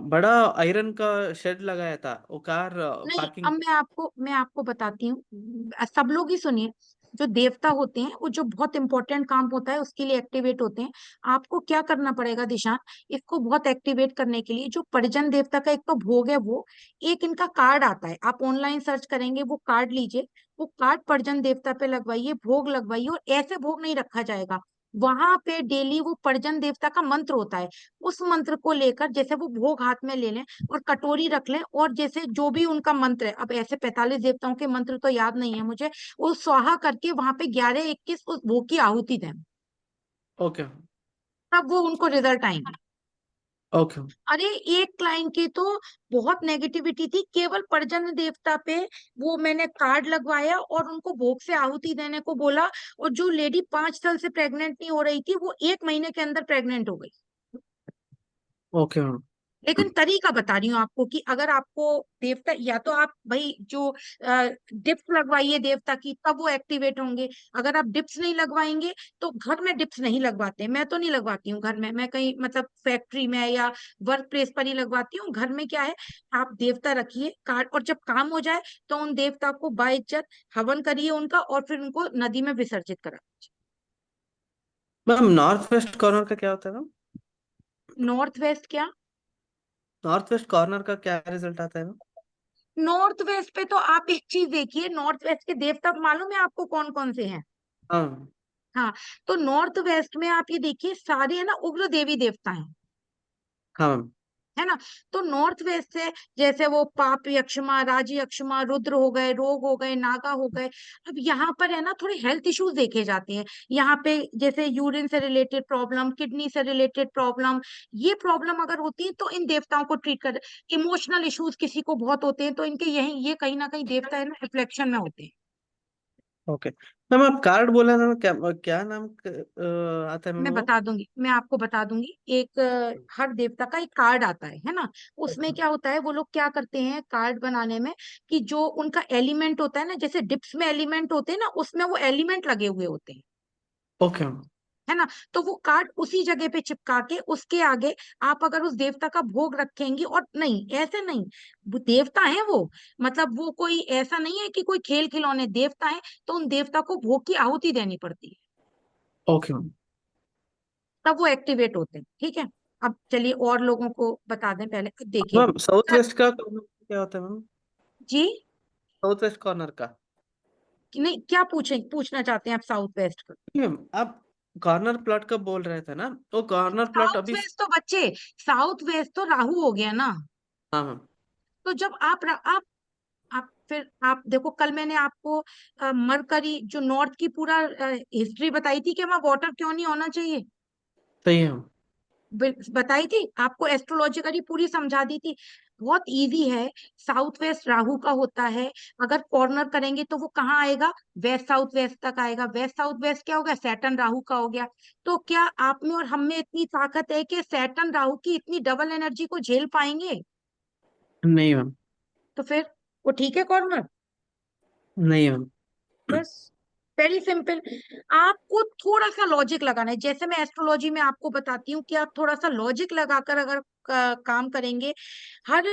बड़ा आयरन का शेड लगाया था, वो कार नहीं, अब पार्किंग। मैं आपको बताती हूँ, सब लोग ही सुनिए, जो देवता होते हैं वो जो बहुत इंपॉर्टेंट काम होता है उसके लिए एक्टिवेट होते हैं। आपको क्या करना पड़ेगा दिशान, इसको बहुत एक्टिवेट करने के लिए, जो परिजन देवता का एक तो भोग है, वो एक इनका कार्ड आता है, आप ऑनलाइन सर्च करेंगे, वो कार्ड लीजिए, वो कार्ड परिजन देवता पे लगवाइए, भोग लगवाइए, और ऐसे भोग नहीं रखा जाएगा, वहां पे डेली वो परिजन देवता का मंत्र होता है, उस मंत्र को लेकर, जैसे वो भोग हाथ में ले लें और कटोरी रख लें, और जैसे जो भी उनका मंत्र है, अब ऐसे 45 देवताओं के मंत्र तो याद नहीं है मुझे, वो स्वाहा करके वहां पे 11-21 उस भोग की आहुति दें, ओके। तब वो उनको रिजल्ट आएंगे। ओके। अरे, एक क्लाइंट की तो बहुत नेगेटिविटी थी, केवल पर्जन्य देवता पे वो मैंने कार्ड लगवाया और उनको भोग से आहुति देने को बोला, और जो लेडी 5 साल से प्रेग्नेंट नहीं हो रही थी, वो 1 महीने के अंदर प्रेग्नेंट हो गई। Okay ma'am. लेकिन तरीका बता रही हूँ आपको कि अगर आपको देवता, या तो आप भाई जो डिप्स लगवाइए देवता की, तब वो एक्टिवेट होंगे। अगर आप डिप्स नहीं लगवाएंगे तो घर में डिप्स नहीं लगवाते, मैं तो नहीं लगवाती हूँ घर में, मैं कहीं मतलब फैक्ट्री में या वर्क प्लेस पर ही लगवाती हूँ। घर में क्या है, आप देवता रखिए कार्ड, और जब काम हो जाए तो उन देवता को बाइज्जत हवन करिए उनका, और फिर उनको नदी में विसर्जित करा। मैम नॉर्थ वेस्ट कॉर्नर का क्या होता है मैम? नॉर्थ वेस्ट क्या? नॉर्थ वेस्ट कॉर्नर का क्या रिजल्ट आता है मैम? नॉर्थ वेस्ट पे तो आप एक चीज देखिए, नॉर्थ वेस्ट के देवता मालूम है आपको कौन कौन से हैं? हाँ। हाँ, तो नॉर्थ वेस्ट में आप ये देखिए सारे है ना उग्र देवी देवता हैं, हाँ मैम। है ना। तो नॉर्थ वेस्ट से जैसे वो पाप यक्षमा, राज यक्षमा, रुद्र हो गए, रोग हो गए, नागा हो गए। अब यहाँ पर है ना थोड़े हेल्थ इश्यूज देखे जाते हैं यहाँ पे, जैसे यूरिन से रिलेटेड प्रॉब्लम, किडनी से रिलेटेड प्रॉब्लम, ये प्रॉब्लम अगर होती है तो इन देवताओं को ट्रीट कर। इमोशनल इश्यूज किसी को बहुत होते हैं तो इनके यही ये कहीं ना कहीं देवता है ना रिफ्लेक्शन में होते हैं। ओके मैम, आप कार्ड बोले ना, क्या क्या नाम आता है मैम मैं वो? बता दूंगी, मैं आपको बता दूंगी। एक हर देवता का एक कार्ड आता है ना। उसमें क्या होता है, वो लोग क्या करते हैं कार्ड बनाने में, कि जो उनका एलिमेंट होता है ना, जैसे डिप्स में एलिमेंट होते हैं ना, उसमें वो एलिमेंट लगे हुए होते हैं, ओके मैम। है ना। तो वो कार्ड उसी जगह पे चिपका के उसके आगे आप अगर उस देवता का भोग रखेंगी, और नहीं ऐसे नहीं, वो देवता है वो, मतलब वो कोई ऐसा नहीं है कि कोई खेल खिलौने, देवता है, तो उन देवता को भोग की आहुति देनी पड़ती है, ओके मैम। तब वो एक्टिवेट होते हैं। ठीक है, अब चलिए और लोगों को बता दें पहले। अब देखिए मैम साउथ वेस्ट का corner क्या होता है मैम? जी, साउथ वेस्ट कॉर्नर का? कि नहीं क्या पूछना चाहते हैं आप साउथ वेस्ट का? मैम आप कॉर्नर प्लॉट का बोल रहे थे ना, वो कॉर्नर प्लॉट साउथ अभी। वेस्ट तो बच्चे, साउथ वेस्ट तो राहु हो गया ना। हाँ मैम। तो जब आप फिर आप देखो, कल मैंने आपको मरकरी जो नॉर्थ की पूरा हिस्ट्री बताई थी कि वहां वाटर क्यों नहीं होना चाहिए, सही है मैम। बताई थी आपको, एस्ट्रोलॉजिकली पूरी समझा दी थी। बहुत इजी है। साउथ वेस्ट राहु का होता है, अगर कॉर्नर करेंगे तो वो कहाँ आएगा, वेस्ट साउथ वेस्ट तक आएगा। वेस्ट साउथ वेस्ट क्या हो गया, सैटर्न राहु का हो गया। तो क्या आप में और हम में इतनी ताकत है कि सैटर्न राहु की इतनी डबल एनर्जी को झेल पाएंगे? नहीं मैम। तो फिर वो ठीक है कॉर्नर। नहीं मैम। बस, वेरी सिंपल। आपको थोड़ा सा लॉजिक लगाना है, जैसे मैं एस्ट्रोलॉजी में आपको बताती हूँ कि आप थोड़ा सा लॉजिक लगाकर अगर काम करेंगे। हर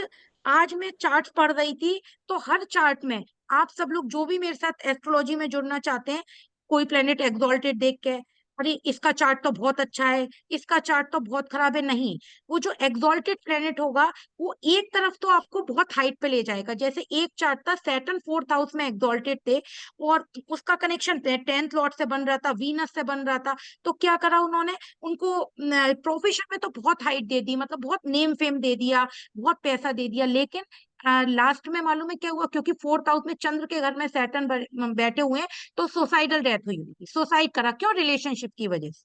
आज मैं चार्ट पढ़ रही थी, तो हर चार्ट में आप सब लोग जो भी मेरे साथ एस्ट्रोलॉजी में जुड़ना चाहते हैं, कोई प्लेनेट एग्जॉल्टेड देख के अरे इसका चार्ट तो बहुत अच्छा है, इसका चार्ट तो बहुत खराब है, नहीं। वो जो एग्जॉल्टेड प्लेनेट होगा, वो एक तरफ तो आपको बहुत हाइट पे ले जाएगा। जैसे एक चार्ट था, सैटर्न फोर्थ हाउस में एग्जॉल्टेड थे, और उसका कनेक्शन 10th लॉर्ड से बन रहा था, वीनस से बन रहा था। तो क्या करा उन्होंने, उनको प्रोफेशन में तो बहुत हाइट दे दी, मतलब बहुत नेम फेम दे दिया, बहुत पैसा दे दिया। लेकिन लास्ट में मालूम है क्या हुआ, क्योंकि फोर्थ हाउस में चंद्र के घर में सैटर्न बैठे हुए हैं, तो सुसाइडल डेथ हुई उनकी, सुसाइड करा, क्यों, रिलेशनशिप की वजह से।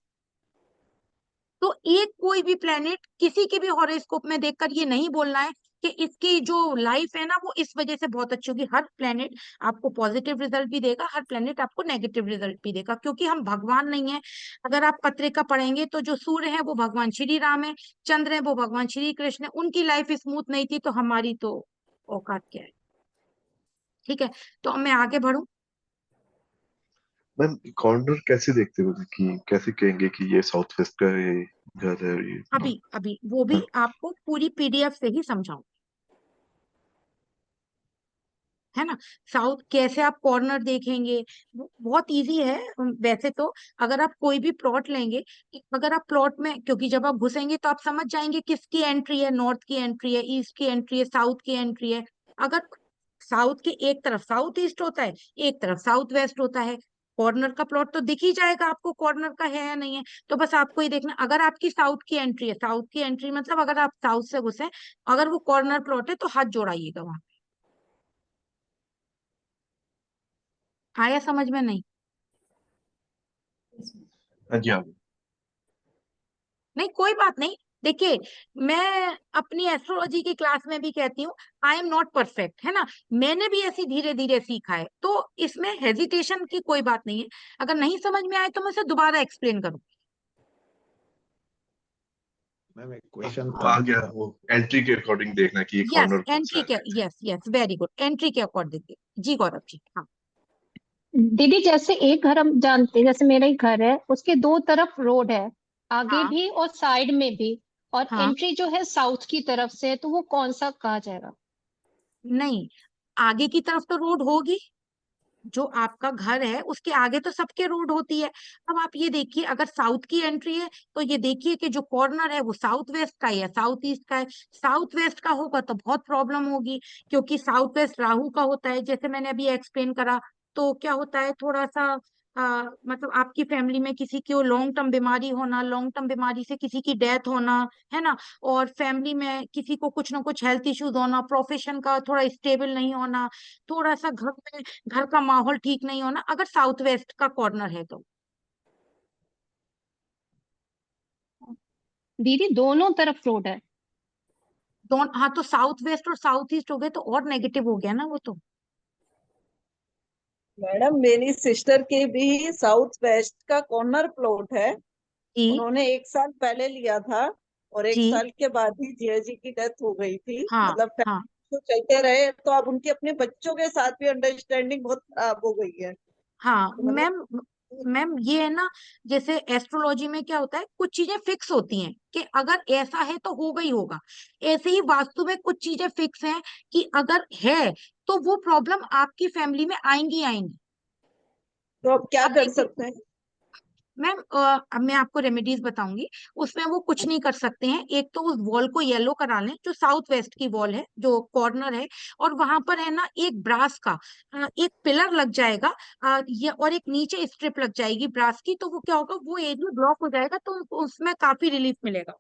तो एक कोई भी प्लेनेट किसी के भी हॉरोस्कोप में देखकर ये नहीं बोलना है कि इसकी जो लाइफ है ना वो इस वजह से बहुत अच्छी होगी। हर प्लेनेट आपको पॉजिटिव रिजल्ट भी देगा, हर प्लेनेट आपको नेगेटिव रिजल्ट भी देगा, क्योंकि हम भगवान नहीं है। अगर आप पत्रिका पढ़ेंगे तो जो सूर्य है वो भगवान श्री राम है, चंद्र है वो भगवान श्री कृष्ण है, उनकी लाइफ स्मूथ नहीं थी तो हमारी तो औकात क्या है। ठीक है, तो अब मैं आगे बढ़ूं। मैम कॉर्नर कैसे देखते हो कि कैसे कहेंगे कि ये साउथ वेस्ट का ये घर है और ये अभी नॉर्थ? अभी वो भी आपको पूरी पीडीएफ से ही समझाऊं, है ना। साउथ कैसे आप कॉर्नर देखेंगे, वो बहुत इजी है। वैसे तो अगर आप कोई भी प्लॉट लेंगे, अगर आप प्लॉट में, क्योंकि जब आप घुसेंगे तो आप समझ जाएंगे किसकी एंट्री है, नॉर्थ की एंट्री है, ईस्ट की एंट्री है, साउथ की एंट्री है। अगर साउथ के एक तरफ साउथ ईस्ट होता है, एक तरफ साउथ वेस्ट होता है, कॉर्नर का प्लॉट तो दिख ही जाएगा आपको कॉर्नर का है या नहीं है। तो बस आपको ये देखना, अगर आपकी साउथ की एंट्री है, साउथ की एंट्री मतलब अगर आप साउथ से घुसे, अगर वो कॉर्नर प्लॉट है तो हाथ जोड़ाइएगा वहां। आया समझ में? नहीं, हाँ जी हाँ। नहीं कोई बात नहीं। देखिए, मैं अपनी एस्ट्रोलॉजी की क्लास में भी कहती हूँ आई एम नॉट परफेक्ट, है ना। मैंने भी ऐसी धीरे धीरे सीखा है, तो इसमें हेजिटेशन की कोई बात नहीं है। अगर नहीं समझ में आए तो मैं उसे दोबारा एक्सप्लेन करूँ। मैम एक क्वेश्चन वो आ गया, वो एंट्री के अकॉर्डिंग देखना कि ये यस, कॉर्नर कौन सा एंट्री के, है। Yes yes, very good, entry के अकॉर्डिंग। जी गौरव जी, हाँ। दीदी जैसे एक घर हम जानते हैं, जैसे मेरा ही घर है, उसके दो तरफ रोड है, आगे हाँ भी और साइड में भी, और हाँ। एंट्री जो है साउथ की तरफ से है, तो वो कौन सा कहा जाएगा? नहीं, आगे की तरफ तो रोड होगी, जो आपका घर है उसके आगे तो सबके रोड होती है। अब आप ये देखिए, अगर साउथ की एंट्री है तो ये देखिए कि जो कॉर्नर है वो साउथ वेस्ट का है या साउथ ईस्ट का है। साउथ वेस्ट का होगा तो बहुत प्रॉब्लम होगी, क्योंकि साउथ वेस्ट राहु का होता है, जैसे मैंने अभी एक्सप्लेन करा। तो क्या होता है, थोड़ा सा मतलब आपकी फैमिली में किसी की लॉन्ग टर्म बीमारी होना, लॉन्ग टर्म बीमारी से किसी की डेथ होना, है ना। और फैमिली में किसी को कुछ ना कुछ हेल्थ इश्यूज होना, प्रोफेशन का थोड़ा स्टेबल नहीं होना, थोड़ा सा घर में, घर का माहौल ठीक नहीं होना, अगर साउथ वेस्ट का कॉर्नर है तो। दीदी दोनों तरफ रोड है। दोनों, हाँ, तो साउथ वेस्ट और साउथ ईस्ट हो गए तो और नेगेटिव हो गया ना वो तो। मैडम मेरी सिस्टर के भी साउथ वेस्ट का कॉर्नर प्लॉट है। जी उन्होंने 1 साल पहले लिया था और एक जी, साल के बाद ही जिया जी की डेथ हो गई थी। हाँ मतलब हाँ तो चलते रहे, तो अब उनके अपने बच्चों के साथ भी अंडरस्टैंडिंग बहुत खराब हो गई है। हाँ। तो मतलब मैम, मैम ये है ना, जैसे एस्ट्रोलॉजी में क्या होता है, कुछ चीजें फिक्स होती हैं कि अगर ऐसा है तो होगा ही होगा। ऐसे ही वास्तु में कुछ चीजें फिक्स हैं कि अगर है तो वो प्रॉब्लम आपकी फैमिली में आएंगी आएंगी। तो अब क्या अब कर देखिए सकते हैं? मैम, अब मैं आपको रेमेडीज बताऊंगी। उसमें वो कुछ नहीं कर सकते हैं, एक तो उस वॉल को येलो करा लें, जो साउथ वेस्ट की वॉल है, जो कॉर्नर है, और वहां पर है ना एक ब्रास का एक पिलर लग जाएगा, ये, और एक नीचे स्ट्रिप लग जाएगी ब्रास की, तो वो क्या होगा, वो एरिया ब्लॉक हो जाएगा, तो उनको उसमें काफी रिलीफ मिलेगा।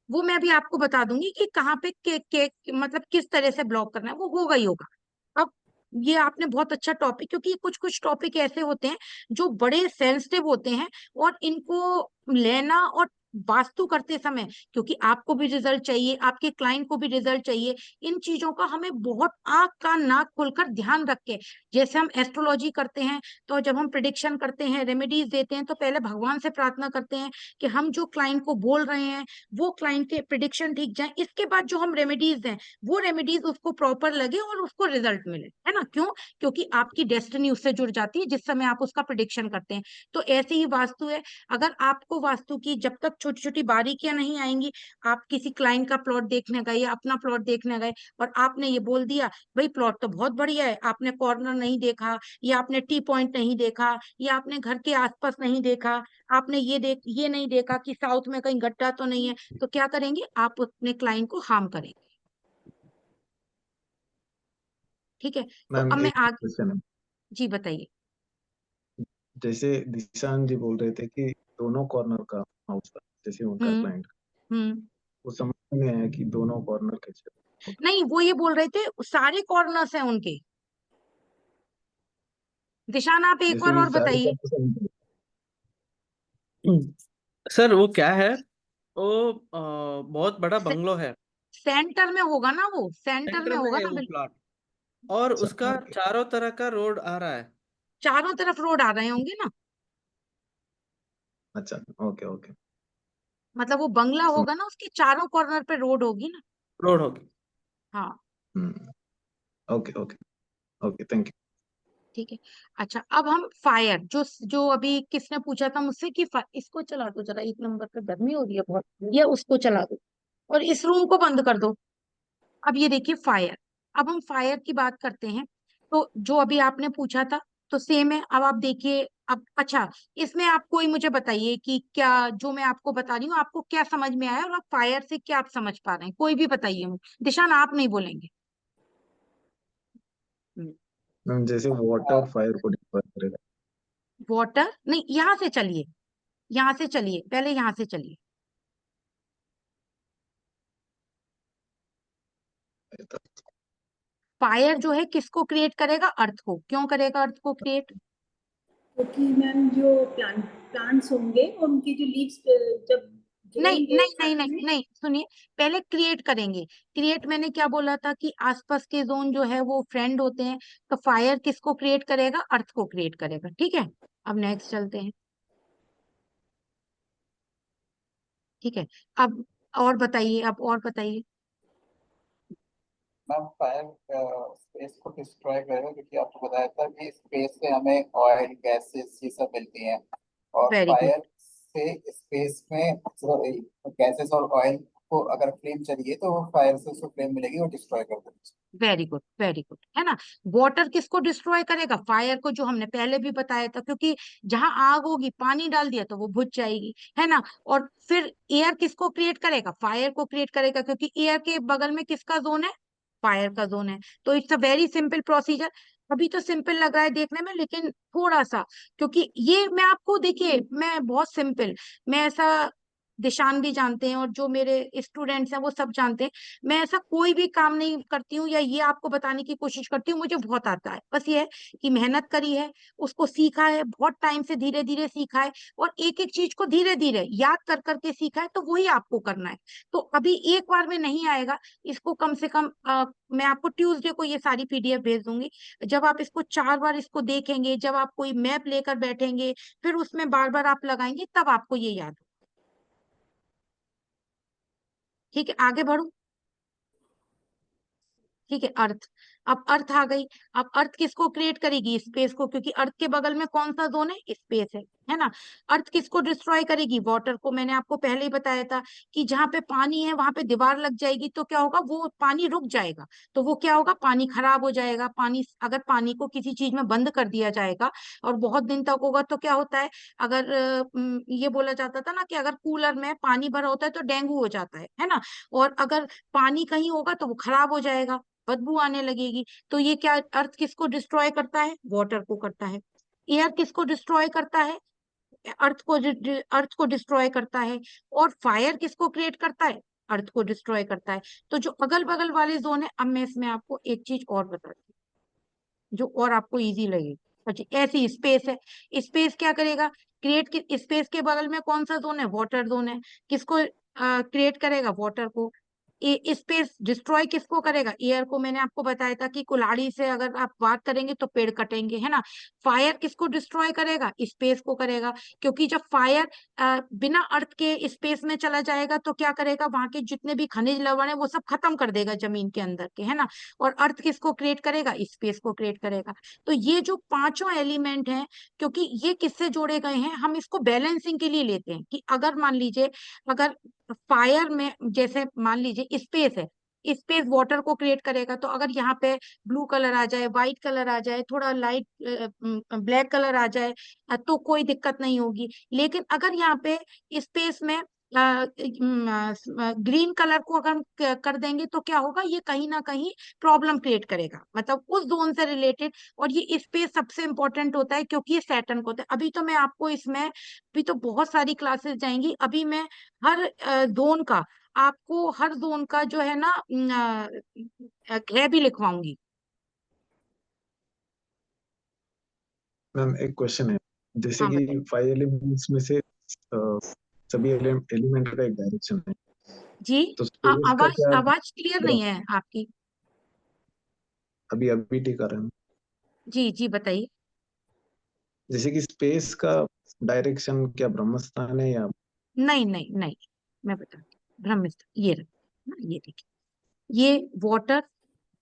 वो मैं भी आपको बता दूंगी कि कहाँ पे मतलब किस तरह से ब्लॉक करना है, वो होगा ही होगा। अब ये आपने बहुत अच्छा टॉपिक, क्योंकि कुछ कुछ टॉपिक ऐसे होते हैं जो बड़े सेंसिटिव होते हैं, और इनको लेना और वास्तु करते समय, क्योंकि आपको भी रिजल्ट चाहिए, आपके क्लाइंट को भी रिजल्ट चाहिए, इन चीजों का हमें बहुत आंख कान नाक खोलकर ध्यान रख के, जैसे हम एस्ट्रोलॉजी करते हैं, तो जब हम प्रिडिक्शन करते हैं, रेमेडीज देते हैं, तो पहले भगवान से प्रार्थना करते हैं कि हम जो क्लाइंट को बोल रहे हैं वो क्लाइंट के प्रिडिक्शन ठीक जाए, इसके बाद जो हम रेमेडीज दें वो रेमेडीज उसको प्रॉपर लगे और उसको रिजल्ट मिले, है ना। क्यों? क्योंकि आपकी डेस्टिनी उससे जुड़ जाती है जिस समय आप उसका प्रिडिक्शन करते हैं। तो ऐसे ही वास्तु है, अगर आपको वास्तु की जब तक छोटी छोटी बारीकियां नहीं आएंगी, आप किसी क्लाइंट का प्लॉट देखने गए या अपना प्लॉट देखने गए, और आपने ये बोल दिया भाई प्लॉट तो बहुत बढ़िया है, आपने कॉर्नर नहीं देखा, या आपने टी पॉइंट नहीं देखा, या आपने घर के आसपास नहीं देखा, आपने ये नहीं देखा कि साउथ में कहीं गड्ढा तो नहीं है, तो क्या करेंगे आप, अपने क्लाइंट को हार्म करेंगे। ठीक है। तो मैम अब मैं एक आगे, क्वेश्चन है। जी बताइए। जैसे दिशान जी बोल रहे थे कि दोनों कॉर्नर का हाउस का, जैसे उनका हम्म क्लाइंट, हम्म। वो समझ में आया कि दोनों कॉर्नर कैसे होता नहीं, वो ये बोल रहे थे सारे कॉर्नर्स हैं उनके। दिशान आप है। एक जैसे बार कि और सारे बताइए। सर वो क्या है, वो बहुत बड़ा से, बंगलो है, सेंटर में होगा ना, वो सेंटर में सेंटर में होगा है ना, वो बिल्कुल। प्लॉट, और अच्छा उसका ओके। चारों तरह का रोड आ रहा है। चारों तरफ रोड आ रहे होंगे ना, अच्छा ओके ओके। मतलब वो बंगला सम- होगा ना, उसके चारों कॉर्नर पे रोड होगी ना। रोड होगी। हाँ। हम्म, ओके ओके ओके, थैंक ठीक है। अच्छा, अब हम फायर, जो जो अभी किसने पूछा था मुझसे कि इसको चला दो जरा, 1 नंबर पे गर्मी हो रही है बहुत, ये उसको चला दो, और इस रूम को बंद कर दो। अब ये देखिए फायर, अब हम फायर की बात करते हैं। तो जो अभी आपने पूछा था तो सेम है। अब आप देखिए, अब अच्छा, इसमें आप कोई मुझे बताइए कि क्या जो मैं आपको बता रही हूँ आपको क्या समझ में आया, और आप फायर से क्या आप समझ पा रहे हैं, कोई भी बताइए मुझे। दिशान आप नहीं बोलेंगे। मैम। जैसे वाटर फायर को डिफर करेगा। वाटर नहीं, यहाँ से चलिए, यहाँ से चलिए, पहले यहाँ से चलिए। फायर जो है किसको क्रिएट करेगा, अर्थ को। क्यों करेगा अर्थ को क्रिएट? क्योंकि मैम जो प्लांट्स होंगे और उनकी जो लीव्स जब नहीं गिरेंगे नहीं नहीं अर्थ नहीं में। नहीं, सुनिए, पहले क्रिएट करेंगे। क्रिएट मैंने क्या बोला था कि आसपास के जोन जो है वो फ्रेंड होते हैं, तो फायर किसको क्रिएट करेगा, अर्थ को क्रिएट करेगा, ठीक है। अब नेक्स्ट चलते हैं। ठीक है, अब और बताइए, अब और बताइए। मैम फायर स्पेस को डिस्ट्रॉय करेगा, क्योंकि आपको बताया था कि स्पेस से हमें ऑयल गैसेस ये सब मिलती हैं, और वेरी गुड, फायर से स्पेस में गैसेस और ऑयल को अगर फ्लेम चाहिए तो वो फायर से उसको फ्लेम मिलेगी, वो डिस्ट्रॉय कर देगी। वेरी गुड, वेरी गुड, है ना। वाटर किसको डिस्ट्रॉय करेगा? फायर को, जो हमने पहले भी बताया था, क्योंकि जहां आग होगी पानी डाल दिया तो वो बुझ जाएगी, है ना। और फिर एयर किसको क्रिएट करेगा? फायर को क्रिएट करेगा, क्योंकि एयर के बगल में किसका जोन है? फायर का जोन है। तो it's a very simple procedure. अभी तो सिंपल लग रहा है देखने में, लेकिन थोड़ा सा, क्योंकि ये मैं आपको, देखिए मैं बहुत सिंपल, मैं ऐसा, दिशान भी जानते हैं और जो मेरे स्टूडेंट्स हैं वो सब जानते हैं, मैं ऐसा कोई भी काम नहीं करती हूँ या ये आपको बताने की कोशिश करती हूँ, मुझे बहुत आता है। बस ये है कि मेहनत करी है, उसको सीखा है, बहुत टाइम से धीरे धीरे सीखा है, और एक एक चीज को धीरे धीरे याद कर करके सीखा है, तो वही आपको करना है। तो अभी एक बार में नहीं आएगा, इसको कम से कम मैं आपको ट्यूसडे को ये सारी पीडीएफ भेज दूंगी। जब आप इसको 4 बार इसको देखेंगे, जब आप कोई मैप लेकर बैठेंगे, फिर उसमें बार बार आप लगाएंगे, तब आपको ये याद हो। ठीक है, आगे बढ़ो। ठीक है, अर्थ। अब अर्थ आ गई। अब अर्थ किसको क्रिएट करेगी? स्पेस को, क्योंकि अर्थ के बगल में कौन सा जोन है? स्पेस है ना। अर्थ किसको डिस्ट्रॉय करेगी? वाटर को। मैंने आपको पहले ही बताया था कि जहां पे पानी है वहां पे दीवार लग जाएगी, तो क्या होगा? वो पानी रुक जाएगा, तो वो क्या होगा? पानी खराब हो जाएगा। पानी, अगर पानी को किसी चीज में बंद कर दिया जाएगा और बहुत दिन तक होगा, तो क्या होता है? अगर ये बोला जाता था ना कि अगर कूलर में पानी भरा होता है तो डेंगू हो जाता है ना। और अगर पानी कहीं होगा तो वो खराब हो जाएगा, बदबू आने लगेगी। तो ये क्या, अर्थ किसको डिस्ट्रॉय करता है? वाटर को करता है। एयर किसको डिस्ट्रॉय करता है? अर्थ को डिस्ट्रॉय करता है। और फायर किसको क्रिएट करता है? अर्थ को डिस्ट्रॉय करता है। तो जो अगल बगल वाले जोन है, अब मैं इसमें आपको एक चीज और बताती हूँ जो और आपको इजी लगेगी। अच्छा, ऐसी स्पेस है, स्पेस क्या करेगा? क्रिएट, स्पेस के बगल में कौन सा जोन है? वाटर जोन है। किसको क्रिएट करेगा? वाटर को। स्पेस डिस्ट्रॉय किसको करेगा? एयर को। मैंने आपको बताया था कि कुल्हाड़ी से अगर आप बात करेंगे तो पेड़ कटेंगे, है ना। फायर किसको डिस्ट्रॉय करेगा? स्पेस को करेगा, क्योंकि जब फायर बिना अर्थ के स्पेस में चला जाएगा तो क्या करेगा? वहां के जितने भी खनिज लवण है वो सब खत्म कर देगा जमीन के अंदर के, है ना। और अर्थ किसको क्रिएट करेगा? स्पेस को क्रिएट करेगा। तो ये जो पांचों एलिमेंट हैं, क्योंकि ये किससे जोड़े गए हैं, हम इसको बैलेंसिंग के लिए लेते हैं कि अगर मान लीजिए, अगर फायर में जैसे मान लीजिए स्पेस है, स्पेस वाटर को क्रिएट करेगा, तो अगर यहाँ पे ब्लू कलर आ जाए, व्हाइट कलर आ जाए, थोड़ा लाइट ब्लैक कलर आ जाए, तो कोई दिक्कत नहीं होगी। लेकिन अगर यहाँ पे स्पेस में ग्रीन कलर को अगर हम कर देंगे तो क्या होगा? ये कहीं ना कहीं प्रॉब्लम क्रिएट करेगा, मतलब उस जोन से रिलेटेड। और ये स्पेस सबसे इंपॉर्टेंट होता है, क्योंकि ये सैटर्न को होता है। अभी तो मैं आपको इसमें, अभी तो बहुत सारी क्लासेस जाएंगी, अभी मैं हर जोन का, आपको हर जोन का जो है ना ग्रह भी लिखवाऊंगी। मैम एक क्वेश्चन है, जैसे हाँ कि बताइए। 5 एलिमेंट्स में से सभी एलिमेंट का एक डायरेक्शन है, जी, तो स्पेस का आवाज क्या? आवाज क्लियर नहीं है आपकी। अभी अभी ठीक आ रहा है। जी जी, बताइए। जैसे कि स्पेस का डायरेक्शन क्या ब्रह्म स्थान है या? नहीं नहीं नहीं, मैं बताती हूँ। ब्रह्मस्थान ये रहा ना, ये देखिए, ये वाटर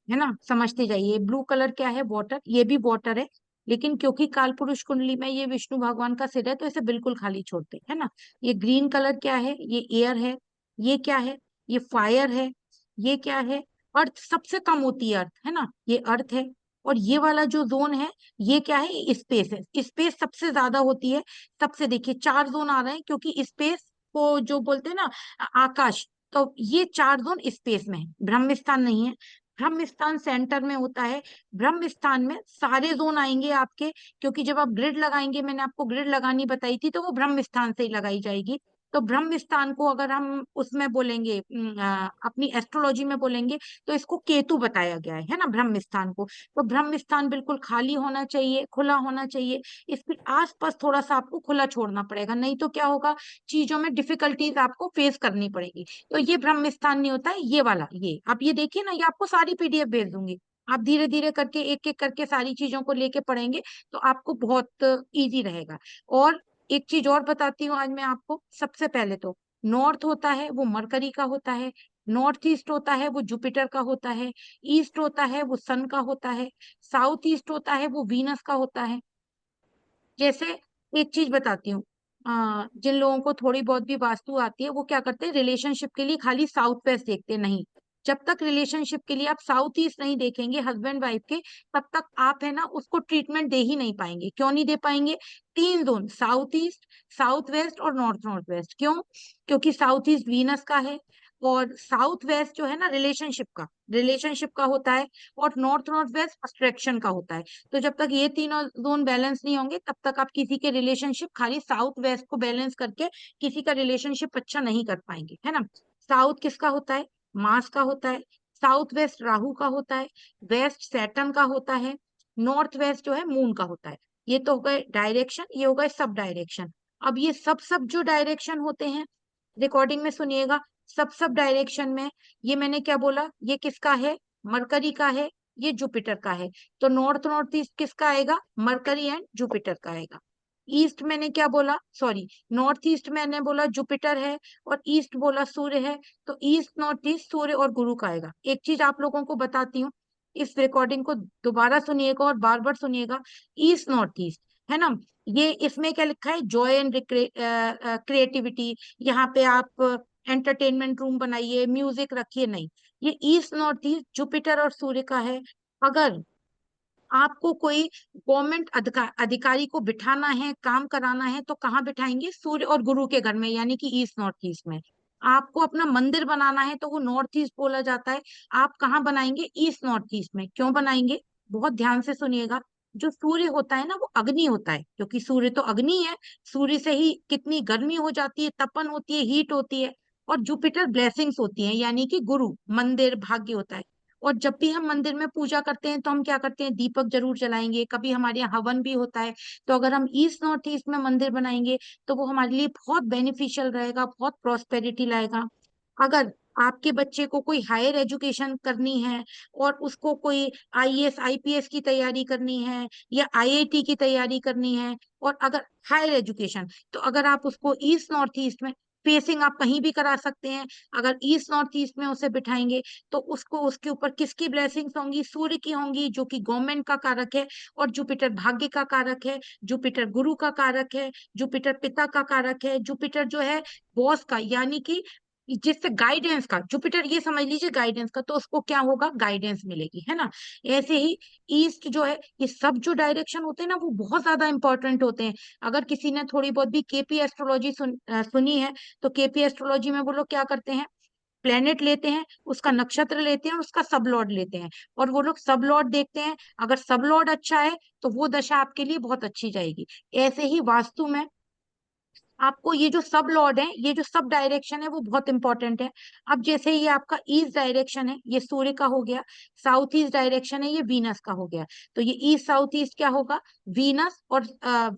है ना, समझते जाइए। ब्लू कलर क्या है? वाटर। ये भी वाटर है, लेकिन क्योंकि काल पुरुष कुंडली में ये विष्णु भगवान का सिर है तो इसे बिल्कुल खाली छोड़ते हैं, है ना। ये ग्रीन कलर क्या है? ये एयर है। ये क्या है? ये फायर है। ये क्या है? अर्थ। सबसे कम होती है अर्थ, है ना, ये अर्थ है। और ये वाला जो जोन है, ये क्या है? स्पेस है। स्पेस सबसे ज्यादा होती है। सबसे, देखिए 4 जोन आ रहे हैं, क्योंकि स्पेस को जो बोलते हैं ना, आकाश, तो ये 4 जोन स्पेस में है, ब्रह्म स्थान नहीं है। ब्रह्म स्थान सेंटर में होता है। ब्रह्म स्थान में सारे जोन आएंगे आपके, क्योंकि जब आप ग्रिड लगाएंगे, मैंने आपको ग्रिड लगानी बताई थी, तो वो ब्रह्म स्थान से ही लगाई जाएगी। तो ब्रह्म स्थान को अगर हम उसमें बोलेंगे, अपनी एस्ट्रोलॉजी में बोलेंगे, तो इसको केतु बताया गया है ना, ब्रह्म स्थान को। तो ब्रह्म स्थान बिल्कुल खाली होना चाहिए, खुला होना चाहिए। इसके आसपास थोड़ा सा आपको खुला छोड़ना पड़ेगा, नहीं तो क्या होगा? चीजों में डिफिकल्टीज आपको फेस करनी पड़ेगी। तो ये ब्रह्म स्थान नहीं होता है, ये वाला, ये आप ये देखिए ना, ये आपको सारी पीडीएफ भेज दूंगी। आप धीरे धीरे करके एक एक करके सारी चीजों को लेके पढ़ेंगे तो आपको बहुत इजी रहेगा। और एक चीज और बताती हूँ आज मैं आपको। सबसे पहले तो नॉर्थ होता है वो मरकरी का होता है, नॉर्थ ईस्ट होता है वो जुपिटर का होता है, ईस्ट होता है वो सन का होता है, साउथ ईस्ट होता है वो वीनस का होता है। जैसे एक चीज बताती हूँ, जिन लोगों को थोड़ी बहुत भी वास्तु आती है वो क्या करते हैं, रिलेशनशिप के लिए खाली साउथ वेस्ट देखते हैं। नहीं, जब तक रिलेशनशिप के लिए आप साउथ ईस्ट नहीं देखेंगे हस्बैंड वाइफ के, तब तक आप है ना उसको ट्रीटमेंट दे ही नहीं पाएंगे। क्यों नहीं दे पाएंगे? तीन zone, south east, south west और नॉर्थ नॉर्थ वेस्ट। क्यों? क्योंकि साउथ ईस्ट वीनस का है, और साउथ वेस्ट जो है ना रिलेशनशिप का होता है, और नॉर्थ नॉर्थ वेस्ट अट्रैक्शन का होता है। तो जब तक ये तीनों जोन बैलेंस नहीं होंगे तब तक आप किसी के रिलेशनशिप खाली साउथ वेस्ट को बैलेंस करके किसी का रिलेशनशिप अच्छा नहीं कर पाएंगे, है ना। साउथ किसका होता है? मार्स का होता है। साउथ वेस्ट राहु का होता है। वेस्ट सैटर्न का होता है। नॉर्थ वेस्ट जो है मून का होता है। ये तो हो गए डायरेक्शन, ये हो गए सब डायरेक्शन। अब ये सब जो डायरेक्शन होते हैं, रिकॉर्डिंग में सुनिएगा, सब डायरेक्शन में ये मैंने क्या बोला, ये किसका है? मरकरी का है, ये जुपिटर का है। तो नॉर्थ नॉर्थ ईस्ट किसका आएगा? मरकरी एंड जुपिटर का आएगा। ईस्ट मैंने क्या बोला, सॉरी, नॉर्थ ईस्ट मैंने बोला जुपिटर है, और ईस्ट बोला सूर्य है। तो ईस्ट नॉर्थ ईस्ट सूर्य और गुरु का आएगा। एक चीज आप लोगों को बताती हूँ, इस रिकॉर्डिंग को दोबारा सुनिएगा और बार बार सुनिएगा। ईस्ट नॉर्थ ईस्ट है ना, ये इसमें क्या लिखा है? Joy and creativity. यहाँ पे आप एंटरटेनमेंट रूम बनाइए, म्यूजिक रखिए, नहीं। ये ईस्ट नॉर्थ ईस्ट जुपिटर और सूर्य का है। अगर आपको कोई गवर्नमेंट अधिकारी को बिठाना है, काम कराना है, तो कहाँ बिठाएंगे? सूर्य और गुरु के घर में, यानी कि ईस्ट नॉर्थ ईस्ट में। आपको अपना मंदिर बनाना है तो वो नॉर्थ ईस्ट बोला जाता है। आप कहाँ बनाएंगे? ईस्ट नॉर्थ ईस्ट में। क्यों बनाएंगे? बहुत ध्यान से सुनिएगा। जो सूर्य होता है ना वो अग्नि होता है, क्योंकि सूर्य तो अग्नि है। सूर्य से ही कितनी गर्मी हो जाती है, तपन होती है, हीट होती है। और जुपिटर ब्लेसिंग्स होती है, यानी कि गुरु, मंदिर, भाग्य होता है। और जब भी हम मंदिर में पूजा करते हैं तो हम क्या करते हैं? दीपक जरूर जलाएंगे। कभी हमारे यहाँ हवन भी होता है। तो अगर हम ईस्ट नॉर्थ ईस्ट में मंदिर बनाएंगे तो वो हमारे लिए बहुत बेनिफिशियल रहेगा, बहुत प्रॉस्पेरिटी लाएगा। अगर आपके बच्चे को कोई हायर एजुकेशन करनी है, और उसको कोई आईएएस आईपीएस की तैयारी करनी है, या आईआईटी की तैयारी करनी है, और अगर हायर एजुकेशन, तो अगर आप उसको ईस्ट नॉर्थ ईस्ट में, फेसिंग आप कहीं भी करा सकते हैं, अगर ईस्ट नॉर्थ ईस्ट में उसे बिठाएंगे तो उसको उसके ऊपर किसकी ब्लेसिंग्स होंगी? सूर्य की होंगी, जो कि गवर्नमेंट का कारक है। और जुपिटर भाग्य का कारक है, जुपिटर गुरु का कारक है, जुपिटर पिता का कारक है, जुपिटर जो है बॉस का, यानी कि जिससे गाइडेंस का, जुपिटर ये समझ लीजिए गाइडेंस का, तो उसको क्या होगा? गाइडेंस मिलेगी, है ना। ऐसे ही ईस्ट जो है, ये सब जो डायरेक्शन होते हैं ना वो बहुत ज्यादा इंपॉर्टेंट होते हैं। अगर किसी ने थोड़ी बहुत भी केपी एस्ट्रोलॉजी सुनी है, तो केपी एस्ट्रोलॉजी में वो लोग क्या करते हैं? प्लेनेट लेते हैं, उसका नक्षत्र लेते हैं, और उसका सब लॉर्ड लेते हैं, और वो लोग सब लॉर्ड देखते हैं। अगर सब लॉर्ड अच्छा है तो वो दशा आपके लिए बहुत अच्छी जाएगी। ऐसे ही वास्तु में आपको ये जो सब लॉर्ड है, ये जो सब डायरेक्शन है वो बहुत इंपॉर्टेंट है। अब जैसे ये आपका ईस्ट डायरेक्शन है, ये सूर्य का हो गया। साउथ ईस्ट डायरेक्शन है, ये वीनस का हो गया। तो ये ईस्ट साउथ ईस्ट क्या होगा? वीनस, और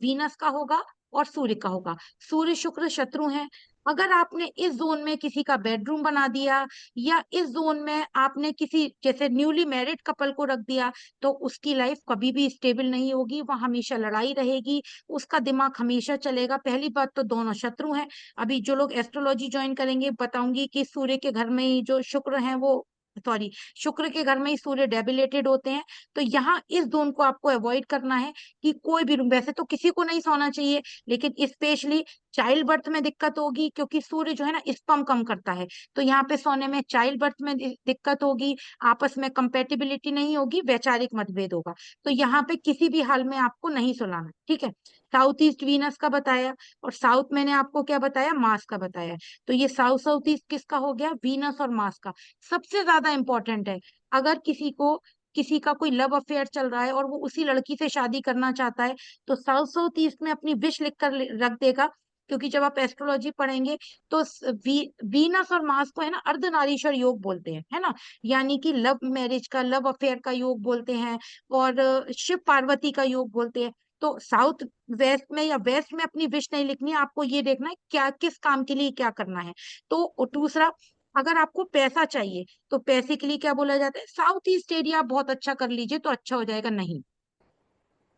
वीनस का होगा और सूर्य का होगा। सूर्य शुक्र शत्रु हैं। अगर आपने इस जोन में किसी का बेडरूम बना दिया, या इस जोन में आपने किसी जैसे न्यूली मैरिड कपल को रख दिया, तो उसकी लाइफ कभी भी स्टेबल नहीं होगी, वहां हमेशा लड़ाई रहेगी, उसका दिमाग हमेशा चलेगा। पहली बात तो दोनों शत्रु हैं। अभी जो लोग एस्ट्रोलॉजी ज्वाइन करेंगे बताऊंगी कि सूर्य के घर में ही जो शुक्र हैं वो, सॉरी, शुक्र के घर में ही सूर्य डेबिलेटेड होते हैं। तो यहाँ इस जोन को आपको अवॉइड करना है कि कोई भी रूम, वैसे तो किसी को नहीं सोना चाहिए, लेकिन स्पेशली चाइल्ड बर्थ में दिक्कत होगी, क्योंकि सूर्य जो है ना स्पर्म कम करता है। तो यहाँ पे सोने में चाइल्ड बर्थ में दिक्कत होगी, आपस में कंपेटिबिलिटी नहीं होगी, वैचारिक मतभेद होगा। तो यहाँ पे किसी भी हाल में आपको नहीं सुलाना, ठीक है। साउथ ईस्ट वीनस का बताया, और साउथ मैंने आपको क्या बताया? मार्स का बताया। तो ये साउथ साउथ ईस्ट किसका हो गया? वीनस और मार्स का। सबसे ज्यादा इंपॉर्टेंट है, अगर किसी का कोई लव अफेयर चल रहा है और वो उसी लड़की से शादी करना चाहता है, तो साउथ साउथ ईस्ट में अपनी विश लिख कर रख देगा। क्योंकि जब आप एस्ट्रोलॉजी पढ़ेंगे तो वीनस और मार्स को है ना अर्धनारीश्वर योग बोलते हैं, है ना, यानी कि लव मैरिज का, लव अफेयर का योग बोलते हैं, और शिव पार्वती का योग बोलते हैं। तो साउथ वेस्ट में या वेस्ट में अपनी विश नहीं लिखनी है, आपको ये देखना है क्या, किस काम के लिए क्या करना है। तो दूसरा, अगर आपको पैसा चाहिए तो पैसे के लिए क्या बोला जाता है, साउथ ईस्ट एरिया बहुत अच्छा कर लीजिए तो अच्छा हो जाएगा, नहीं।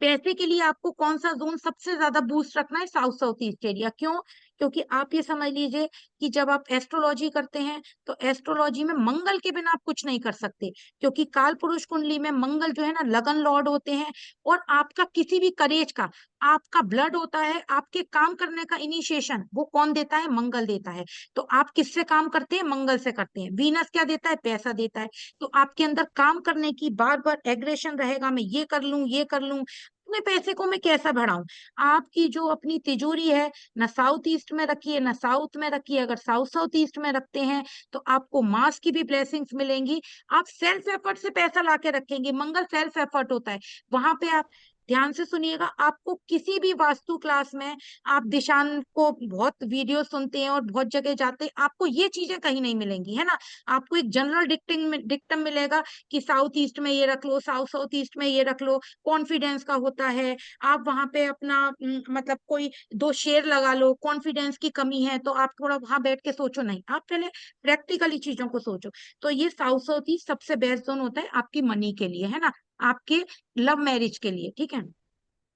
पैसे के लिए आपको कौन सा जोन सबसे ज्यादा बूस्ट रखना है, साउथ साउथ ईस्ट एरिया। क्यों? क्योंकि आप ये समझ लीजिए कि जब आप एस्ट्रोलॉजी करते हैं तो एस्ट्रोलॉजी में मंगल के बिना आप कुछ नहीं कर सकते, क्योंकि काल पुरुष कुंडली में मंगल जो है ना लगन लॉर्ड होते हैं, और आपका किसी भी करेज का, आपका ब्लड होता है, आपके काम करने का इनिशिएशन वो कौन देता है, मंगल देता है। तो आप किससे काम करते हैं, मंगल से करते हैं। वीनस क्या देता है, पैसा देता है। तो आपके अंदर काम करने की बार बार एग्रेशन रहेगा, मैं ये कर लूं ये कर लूं, अपने पैसे को मैं कैसा बढ़ाऊं। आपकी जो अपनी तिजोरी है, ना साउथ ईस्ट में रखिए ना साउथ में रखिए। अगर साउथ साउथ ईस्ट में रखते हैं तो आपको मास की भी ब्लेसिंग्स मिलेंगी। आप सेल्फ एफर्ट से पैसा ला के रखेंगे, मंगल सेल्फ एफर्ट होता है वहां पे। आप ध्यान से सुनिएगा, आपको किसी भी वास्तु क्लास में, आप दिशान को बहुत वीडियो सुनते हैं और बहुत जगह जाते हैं, आपको ये चीजें कहीं नहीं मिलेंगी, है ना। आपको एक जनरल डिक्टम मिलेगा कि साउथ ईस्ट में ये रख लो, साउथ साउथ ईस्ट में ये रख लो, कॉन्फिडेंस का होता है। आप वहां पे अपना मतलब कोई 2 शेर लगा लो, कॉन्फिडेंस की कमी है तो आप थोड़ा वहां बैठ के सोचो, नहीं, आप पहले प्रैक्टिकली चीजों को सोचो। तो ये साउथ साउथ ईस्ट सबसे बेस्ट जोन होता है आपकी मनी के लिए, है ना, आपके लव मैरिज के लिए, ठीक है।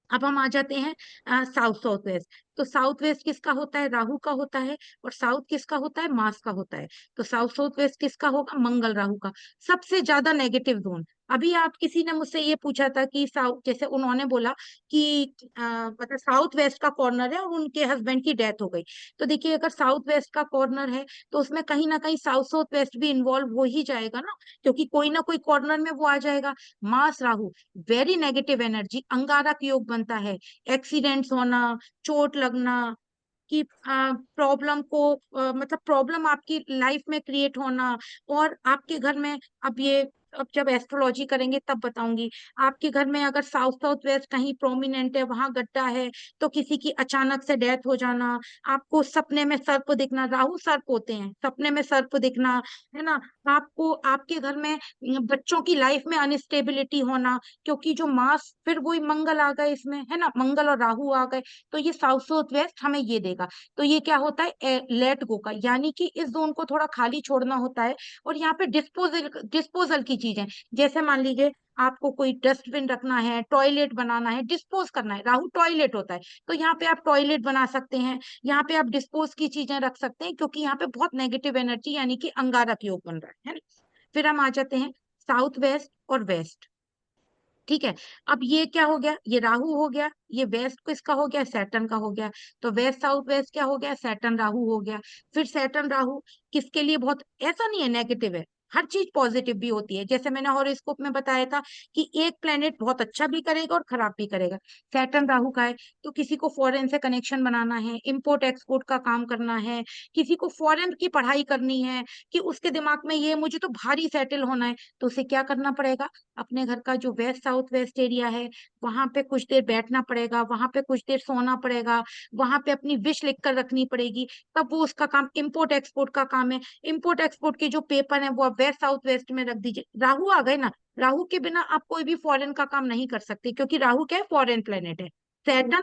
अब हम आ जाते हैं साउथ साउथ वेस्ट। तो साउथ वेस्ट किसका होता है, राहु का होता है। और साउथ किसका होता है, मार्स का होता है। तो साउथ साउथ वेस्ट किसका होगा, मंगल राहु का। सबसे ज्यादा नेगेटिव जोन। अभी आप किसी ने मुझसे ये पूछा था कि साउथ, जैसे उन्होंने बोला कि मतलब साउथ वेस्ट का कॉर्नर है और उनके हस्बैंड की डेथ हो गई। तो देखिए, अगर साउथ वेस्ट का कॉर्नर है तो उसमें कहीं ना कहीं साउथ साउथ वेस्ट भी इन्वॉल्व हो ही जाएगा ना, क्योंकि कोई ना कोई कॉर्नर में वो आ जाएगा। Mars Rahu very negative energy, अंगारक योग बनता है। एक्सीडेंट्स होना, चोट लगना, कि प्रॉब्लम को मतलब प्रॉब्लम आपकी लाइफ में क्रिएट होना। और आपके घर में, अब ये, अब जब एस्ट्रोलॉजी करेंगे तब बताऊंगी, आपके घर में अगर साउथ साउथ वेस्ट कहीं प्रोमिनेंट है, वहां गड्ढा है, तो किसी की अचानक से डेथ हो जाना। आपको सपने में सर्प दिखना, राहु सर्प होते हैं, सपने में सर्प दिखना, है ना। आपको आपके घर में बच्चों की लाइफ में अनस्टेबिलिटी होना, क्योंकि जो मास, फिर वही मंगल आ गए इसमें, है ना, मंगल और राहु आ गए। तो ये साउथ साउथ वेस्ट हमें ये देगा। तो ये क्या होता है, लेट गो का, यानी कि इस जोन को थोड़ा खाली छोड़ना होता है। और यहाँ पे डिस्पोजल डिस्पोजल की चीजें, जैसे मान लीजिए आपको कोई डस्टबिन रखना है, टॉयलेट बनाना है, डिस्पोज करना है, राहु टॉयलेट होता है, तो यहाँ पे आप टॉयलेट बना सकते हैं। यहाँ पे आप डिस्पोज की चीजें रख सकते हैं, क्योंकि यहाँ पे बहुत नेगेटिव एनर्जी यानी कि अंगारक योग बन रहा है ना। फिर हम आ जाते हैं साउथ वेस्ट और वेस्ट, ठीक है। अब ये क्या हो गया, ये राहु हो गया, ये वेस्ट किसका हो गया, सैटर्न का हो गया। तो वेस्ट साउथ वेस्ट क्या हो गया, सैटर्न राहु हो गया। फिर सैटर्न राहु किसके लिए बहुत, ऐसा नहीं है नेगेटिव है, हर चीज पॉजिटिव भी होती है। जैसे मैंने हॉरोस्कोप में बताया था कि एक प्लेनेट बहुत अच्छा भी करेगा और खराब भी करेगा। सैटर्न राहु का है तो किसी को फॉरेन से कनेक्शन बनाना है, इंपोर्ट एक्सपोर्ट का काम करना है, किसी को फॉरेन की पढ़ाई करनी है, कि उसके दिमाग में ये मुझे तो भारी सेटल होना है, तो उसे क्या करना पड़ेगा, अपने घर का जो वेस्ट साउथ वेस्ट एरिया है वहां पे कुछ देर बैठना पड़ेगा, वहां पे कुछ देर सोना पड़ेगा, वहां पे अपनी विश लिख कर रखनी पड़ेगी, तब वो उसका काम, इंपोर्ट एक्सपोर्ट का काम है। इंपोर्ट एक्सपोर्ट के जो पेपर है वो आप वेस्ट साउथ वेस्ट में रख दीजिए। राहु आ गए ना, राहु के बिना आप कोई भी फॉरेन का काम नहीं कर सकते, क्योंकि राहु क्या है, फॉरेन प्लेनेट है। सैटर्न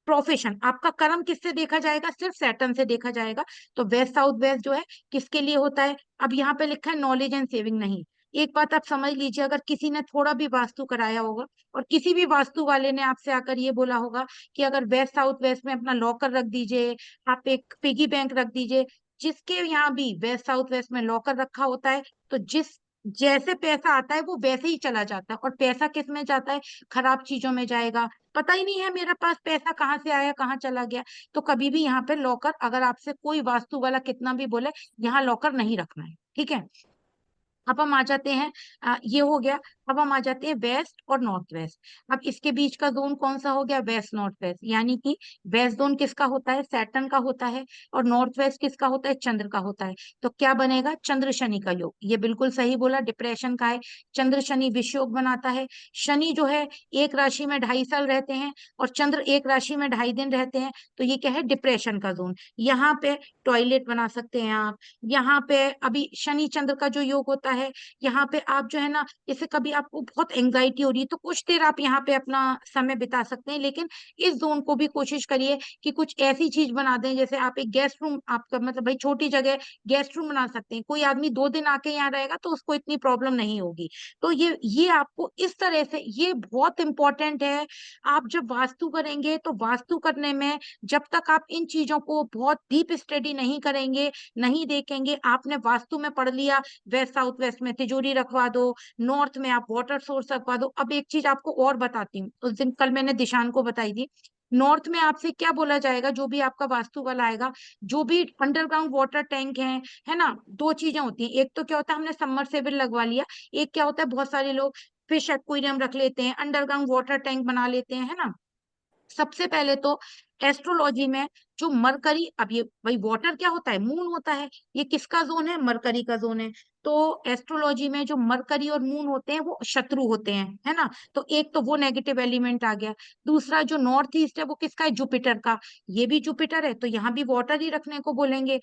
प्रोफेशन, आपका कर्म किससे देखा जाएगा, सिर्फ सैटर्न से देखा जाएगा। तो वेस्ट साउथ वेस्ट जो है किसके लिए होता है, अब यहाँ पे लिखा है नॉलेज एंड सेविंग, नहीं। एक बात आप समझ लीजिए, अगर किसी ने थोड़ा भी वास्तु कराया होगा और किसी भी वास्तु वाले ने आपसे आकर ये बोला होगा कि अगर वेस्ट साउथ वेस्ट में अपना लॉकर रख दीजिए, आप एक पिगी बैंक रख दीजिए, जिसके यहाँ भी वेस्ट साउथ वेस्ट में लॉकर रखा होता है, तो जिस जैसे पैसा आता है वो वैसे ही चला जाता है। और पैसा किस में जाता है, खराब चीजों में जाएगा। पता ही नहीं है मेरे पास पैसा कहाँ से आया कहाँ चला गया। तो कभी भी यहाँ पे लॉकर, अगर आपसे कोई वास्तु वाला कितना भी बोले, यहाँ लॉकर नहीं रखना है, ठीक है। अब हम आ जाते हैं, ये हो गया। अब हम आ जाते हैं वेस्ट और नॉर्थ वेस्ट। अब इसके बीच का जोन कौन सा हो गया, वेस्ट नॉर्थ वेस्ट, यानी कि वेस्ट जोन किसका होता है, सैटर्न का होता है, और नॉर्थ वेस्ट किसका होता है, चंद्र का होता है। तो क्या बनेगा, चंद्र शनि का योग। ये बिल्कुल सही बोला, डिप्रेशन का है। चंद्र शनि विष योग बनाता है। शनि जो है एक राशि में 2.5 साल रहते हैं, और चंद्र एक राशि में 2.5 दिन रहते हैं। तो ये क्या है, डिप्रेशन का जोन। यहाँ पे टॉयलेट बना सकते हैं आप। यहाँ पे अभी शनि चंद्र का जो योग होता है, यहाँ पे आप जो है ना, जैसे कभी आपको बहुत एंजाइटी हो रही है तो कुछ देर आप यहाँ पे अपना समय बिता सकते हैं, लेकिन इस जोन को भी कोशिश करिए कि कुछ ऐसी चीज बना दें, जैसे आप एक गेस्ट रूम, आपका मतलब भाई छोटी जगह गेस्ट रूम बना सकते हैं। कोई आदमी 2 दिन आके यहाँ रहेगा तो उसको इतनी प्रॉब्लम नहीं होगी। तो ये आपको इस तरह से, ये बहुत इंपॉर्टेंट है। आप जब वास्तु करेंगे तो वास्तु करने में जब तक आप इन चीजों को बहुत डीप स्टडी नहीं करेंगे, नहीं देखेंगे, आपने वास्तु में पढ़ लिया वेस्ट साउथ वेस्ट में तिजोरी रखवा दो, नॉर्थ में आप वाटर सोर्स रखवा दो। अब एक चीज आपको और बताती हूँ, उस दिन कल मैंने दिशान को बताई थी। नॉर्थ में आपसे क्या बोला जाएगा, जो भी आपका वास्तु वाला आएगा, जो भी अंडरग्राउंड वाटर टैंक है ना, 2 चीजें होती हैं। एक तो क्या होता है, हमने सबमर्सिबल लगवा लिया। एक क्या होता है, बहुत सारे लोग फिश एक्वेरियम रख लेते हैं, अंडरग्राउंड वाटर टैंक बना लेते हैं, है ना। सबसे पहले तो एस्ट्रोलॉजी में जो मरकरी, अब ये भाई वाटर क्या होता है, मून होता है, ये किसका जोन है, मरकरी का जोन है। तो एस्ट्रोलॉजी में जो मरकरी और मून होते हैं वो शत्रु होते हैं, है ना। तो एक तो वो नेगेटिव एलिमेंट आ गया। दूसरा जो नॉर्थ ईस्ट है वो किसका है, जुपिटर का। ये भी जुपिटर है तो यहाँ भी वाटर ही रखने को बोलेंगे।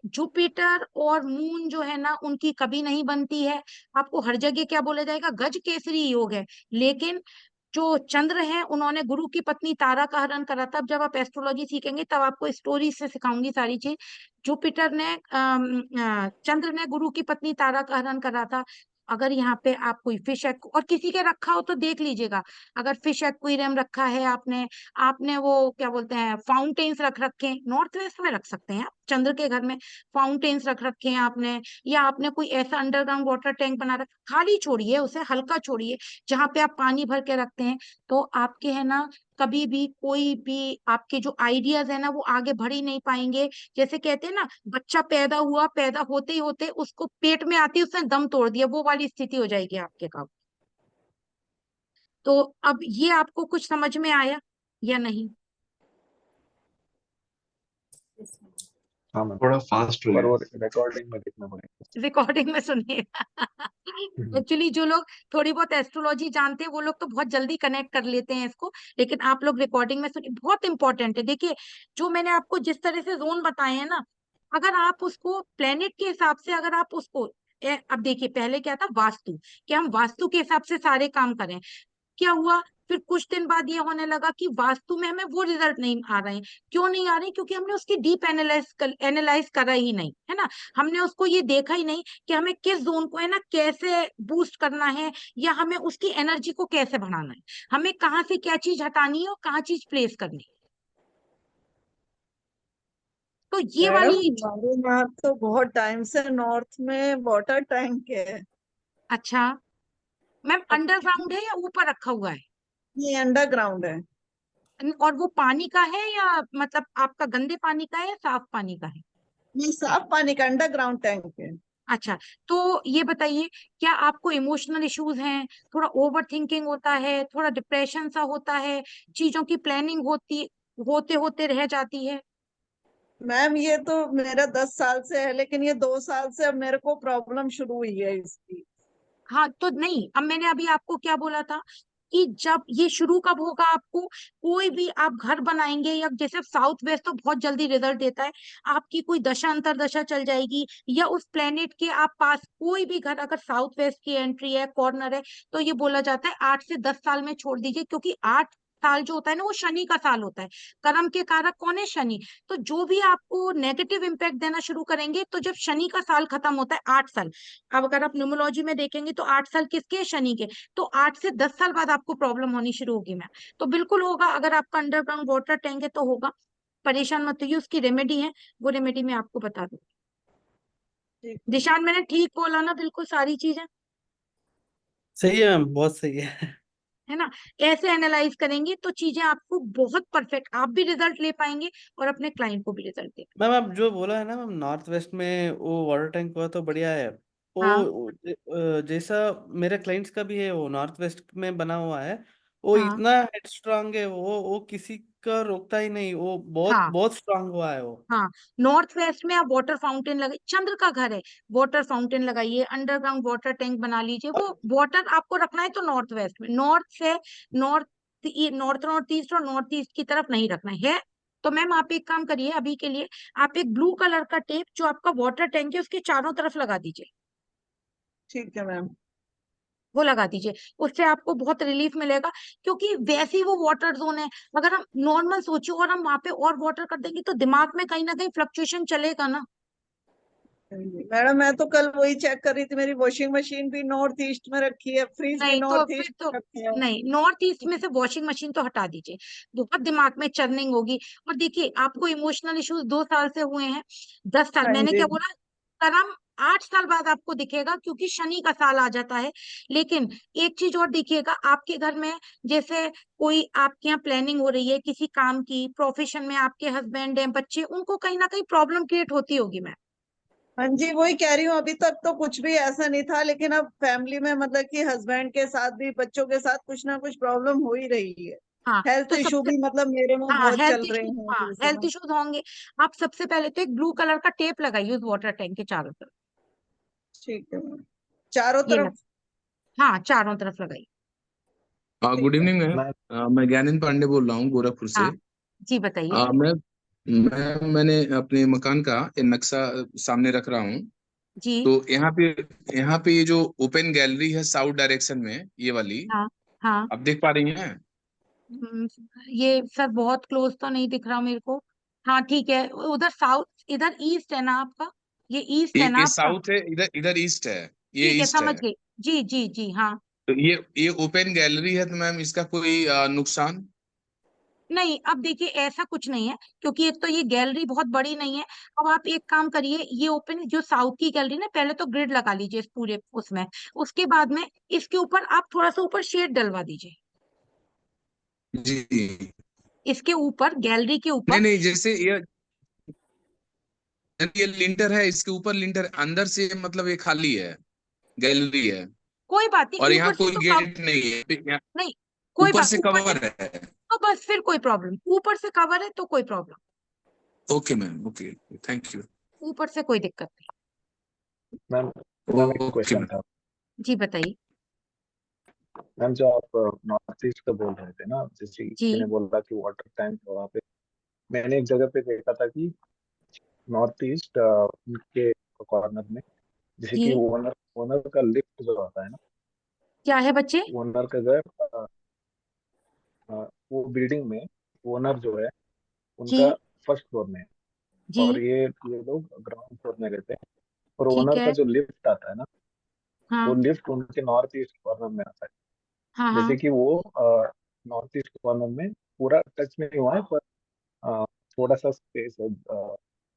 जुपिटर और मून जो है ना, उनकी कभी नहीं बनती है। आपको हर जगह क्या बोला जाएगा, गज केसरी योग है। लेकिन जो चंद्र है, उन्होंने गुरु की पत्नी तारा का हरण करा था। अब जब आप एस्ट्रोलॉजी सीखेंगे तब आपको स्टोरी से सिखाऊंगी सारी चीज। जुपिटर ने चंद्र ने गुरु की पत्नी तारा का हरण करा था। अगर यहाँ पे आप कोई फिश और किसी के रखा हो तो देख लीजिएगा। अगर फिश एक्वेरियम रखा है आपने, आपने वो क्या बोलते हैं फाउंटेन्स रख रखे हैं, नॉर्थ वेस्ट में रख सकते हैं आप, चंद्र के घर में फाउंटेन्स रख रखे हैं आपने, या आपने कोई ऐसा अंडरग्राउंड वाटर टैंक बना रखा, खाली छोड़िए उसे, हल्का छोड़िए, जहां पे आप पानी भर के रखते हैं। तो आपके है ना, कभी भी कोई भी आपके जो आइडियाज है ना वो आगे बढ़ ही नहीं पाएंगे। जैसे कहते हैं ना, बच्चा पैदा हुआ, पैदा होते ही होते उसको पेट में आती उसने दम तोड़ दिया, वो वाली स्थिति हो जाएगी आपके काम। तो अब ये आपको कुछ समझ में आया या नहीं? हाँ मैम, थोड़ा फास्ट हो पर गया। वो रिकॉर्डिंग में देखना पड़ेगा। रिकॉर्डिंग में सुनिए। एक्चुअली जो लोग थोड़ी बहुत एस्ट्रोलॉजी जानते हैं वो लोग तो बहुत जल्दी कनेक्ट कर लेते हैं इसको, लेकिन आप लोग रिकॉर्डिंग में सुनिए, बहुत इंपॉर्टेंट है। देखिए, जो मैंने आपको जिस तरह से जोन बताए हैं ना, अगर आप उसको प्लेनेट के हिसाब से, अगर आप उसको अब देखिए, पहले क्या था वास्तु, कि हम वास्तु के हिसाब से सारे काम करें। क्या हुआ, फिर कुछ दिन बाद ये होने लगा कि वास्तु में हमें वो रिजल्ट नहीं आ रहे हैं। क्यों नहीं आ रहे? क्योंकि हमने उसकी डीप एनालाइज करा ही नहीं, है ना। हमने उसको ये देखा ही नहीं कि हमें किस जोन को है ना कैसे बूस्ट करना है, या हमें उसकी एनर्जी को कैसे बढ़ाना है, हमें कहाँ से क्या चीज हटानी है और कहाँ चीज प्लेस करनी है। तो ये मैडम वाली, हमारे यहाँ तो बहुत टाइम से नॉर्थ में वाटर टैंक है। अच्छा मैम, अब अंडरग्राउंड है या ऊपर रखा हुआ है? ये अंडरग्राउंड है। और वो पानी का है या मतलब आपका गंदे पानी का है या साफ पानी का है? ये साफ पानी का अंडरग्राउंड टैंक है। अच्छा, तो ये बताइए, क्या आपको इमोशनल इश्यूज हैं, थोड़ा ओवर थिंकिंग होता है, थोड़ा डिप्रेशन सा होता है, चीजों की प्लानिंग होते होते रह जाती है? मैम ये तो मेरा 10 साल से है, लेकिन ये 2 साल से अब मेरे को प्रॉब्लम शुरू हुई है इसकी। हाँ तो नहीं, अब मैंने अभी आपको क्या बोला था कि जब ये शुरू कब होगा आपको, कोई भी आप घर बनाएंगे, या जैसे साउथ वेस्ट तो बहुत जल्दी रिजल्ट देता है। आपकी कोई दशा अंतर दशा चल जाएगी, या उस प्लेनेट के आप पास कोई भी घर अगर साउथ वेस्ट की एंट्री है, कॉर्नर है, तो ये बोला जाता है 8 से 10 साल में छोड़ दीजिए, क्योंकि 8 साल जो होता है ना वो शनि का साल होता है। कर्म के कारक कौन है, शनि। तो जो भी आपको नेगेटिव इम्पैक्ट देना शुरू करेंगे, तो जब शनि का साल खत्म होता है 8 साल, अब अगर आप न्यूमरोलॉजी में देखेंगे तो 8 साल किसके हैं, शनि के। तो 8 से 10 साल बाद आपको प्रॉब्लम होनी शुरू होगी मैम। तो बिल्कुल होगा, अगर आपका अंडरग्राउंड वाटर टैंक है तो होगा। परेशान मत होइए, उसकी रेमेडी है, वो रेमेडी मैं आपको बता दूँ। ठीक। दिशान, मैंने ठीक बोला ना, बिल्कुल सारी चीजें, सही है मैम, बहुत सही है। है ना। ऐसे एनालाइज करेंगे तो चीजें आपको बहुत परफेक्ट, आप भी रिजल्ट ले पाएंगे और अपने क्लाइंट को भी रिजल्ट दे। मैम आप जो बोला है ना मैम, नॉर्थ वेस्ट में वो वाटर टैंक हुआ तो बढ़िया है। हाँ जैसा मेरे क्लाइंट्स का भी है, वो नॉर्थ वेस्ट में बना हुआ है। वो हाँ इतना हेड स्ट्रांग है, वो किसी का रोकता ही नहीं, वो बहुत हाँ बहुत स्ट्रांग हुआ है वो। हाँ। नॉर्थ वेस्ट में आप वाटर फाउंटेन लगाइए, चंद्र का घर है, वाटर फाउंटेन लगाइए, अंडरग्राउंड वाटर टैंक बना लीजिए। वो वाटर आपको रखना है तो नॉर्थ वेस्ट में, नॉर्थ से नॉर्थ नॉर्थ ईस्ट और नॉर्थ ईस्ट की तरफ नहीं रखना है। तो मैम आप एक काम करिए, अभी के लिए आप एक ब्लू कलर का टेप जो आपका वाटर टैंक है उसके चारों तरफ लगा दीजिए। ठीक है मैम। वो लगा दीजिए, उससे आपको बहुत रिलीफ मिलेगा। क्योंकि वैसे ही वो वाटर जोन है, अगर हम नॉर्मल सोचिए और हम वहां पे और वाटर कर देंगे तो दिमाग में कहीं ना कहीं फ्लक्चुएशन चलेगा ना। मैडम मैं तो कल वही चेक कर रही थी, मेरी वॉशिंग मशीन भी नॉर्थ ईस्ट में रखी है, फ्रिज भी नहीं तो नॉर्थ फिर ईस्ट तो में रखी है। नहीं, नॉर्थ ईस्ट में से वॉशिंग मशीन तो हटा दीजिए, बहुत दिमाग में चर्निंग होगी। और देखिए आपको इमोशनल इश्यूज 2 साल से हुए हैं, 10 साल, हाँ मैंने जी। क्या बोला, कर्म 8 साल बाद आपको दिखेगा क्योंकि शनि का साल आ जाता है। लेकिन एक चीज और देखिएगा आपके घर में, जैसे कोई आपके यहाँ प्लानिंग हो रही है किसी काम की, प्रोफेशन में आपके हस्बैंड हैं, बच्चे, उनको कहीं ना कहीं प्रॉब्लम क्रिएट होती होगी मैम। हाँ जी वही कह रही हूँ, अभी तक तो कुछ भी ऐसा नहीं था, लेकिन अब फैमिली में मतलब कि हस्बैंड के साथ भी बच्चों के साथ कुछ ना कुछ प्रॉब्लम हो ही रही है। हाँ हेल्थ तो इशू सबसे, भी मतलब मेरे में हाँ बहुत हेल्थ चल रहे इश्यूज, हैं हाँ अभी इस हेल्थ समय। इश्यूज होंगे। आप सबसे पहले तो एक ब्लू कलर का टेप लगाइए उस वाटर टैंक के चारों तरफ। ठीक है मैम। चारों ये लग, तरफ। हाँ चारों तरफ लगाइए। ठीक गुड है। Evening ma'am. मैं मैं ज्ञानेंद्र पांडे बोल रहा हूँ गोरखपुर से। हाँ जी बताइए। मैंने अपने मकान का ये नक्शा सामने रख रहा हूँ। जी। तो यहाँ पे ये जो ओपन गैलरी है साउथ डायरेक्शन में, ये वाली हाँ हाँ। आप देख पा रही हैं? हम्म, ये सर बहुत क्लोज तो नहीं दिख रहा मेरे को। हाँ ठीक है, उधर साउथ, इधर ईस्ट है ना आपका, ये ईस्ट है ना ये आपका। साउथ है, इधर इधर ईस्ट है। ये ठीक है ईस्ट है। समझ गई। जी जी जी हाँ। तो ये ओपन गैलरी है, तो मैम इसका कोई नुकसान? नहीं अब देखिए ऐसा कुछ नहीं है, क्योंकि एक तो ये गैलरी बहुत बड़ी नहीं है। अब आप एक काम करिए, ये ओपन जो साउथ की गैलरी ना, पहले तो ग्रिड लगा लीजिए इस पूरे उसमें, उसके बाद में इसके ऊपर आप थोड़ा सा ऊपर शेड डलवा दीजिए, जी। इसके ऊपर गैलरी के नहीं ऊपर। नहीं, जैसे ये लिंटर है, इसके ऊपर लिंटर अंदर से मतलब ये खाली है, गैलरी है। कोई बात नहीं, और यहाँ ऊपर से कोई तो कब, गेट नहीं है, नहीं कोई ऊपर बात, से ऊपर से कवर है। तो बस फिर कोई प्रॉब्लम, ऊपर से कवर है तो कोई problem, okay ma'am, okay, thank you. ऊपर से कोई दिक्कत मैम मैम एक ओके क्वेश्चन मैम। था। नहीं। जी बताइए। मैम जो आप नॉर्थ ईस्ट का बोल रहे थे ना, जैसे जी किसी ने बोला कि वाटर टैंक वहाँ पे, मैंने एक जगह पे देखा था कि नॉर्थ ईस्ट उनके कॉर्नर में, जैसे कि जी। ओनर ओनर का लिफ्ट जो आता है ना, क्या है बच्चे। ओनर का घर, अ, वो बिल्डिंग में ओनर जो है उनका जी फर्स्ट फ्लोर में है, और जी। ये लोग ग्राउंड फ्लोर में रहते हैं। और ठीक ओनर का है। जो लिफ्ट आता है ना, वो हाँ लिफ्ट उनके नॉर्थ ईस्ट कॉर्नर में आता है। हाँ जैसे हाँ। कि वो नॉर्थ ईस्ट कॉर्नर में पूरा टच नहीं हुआ है, पर अ, थोड़ा सा स्पेस है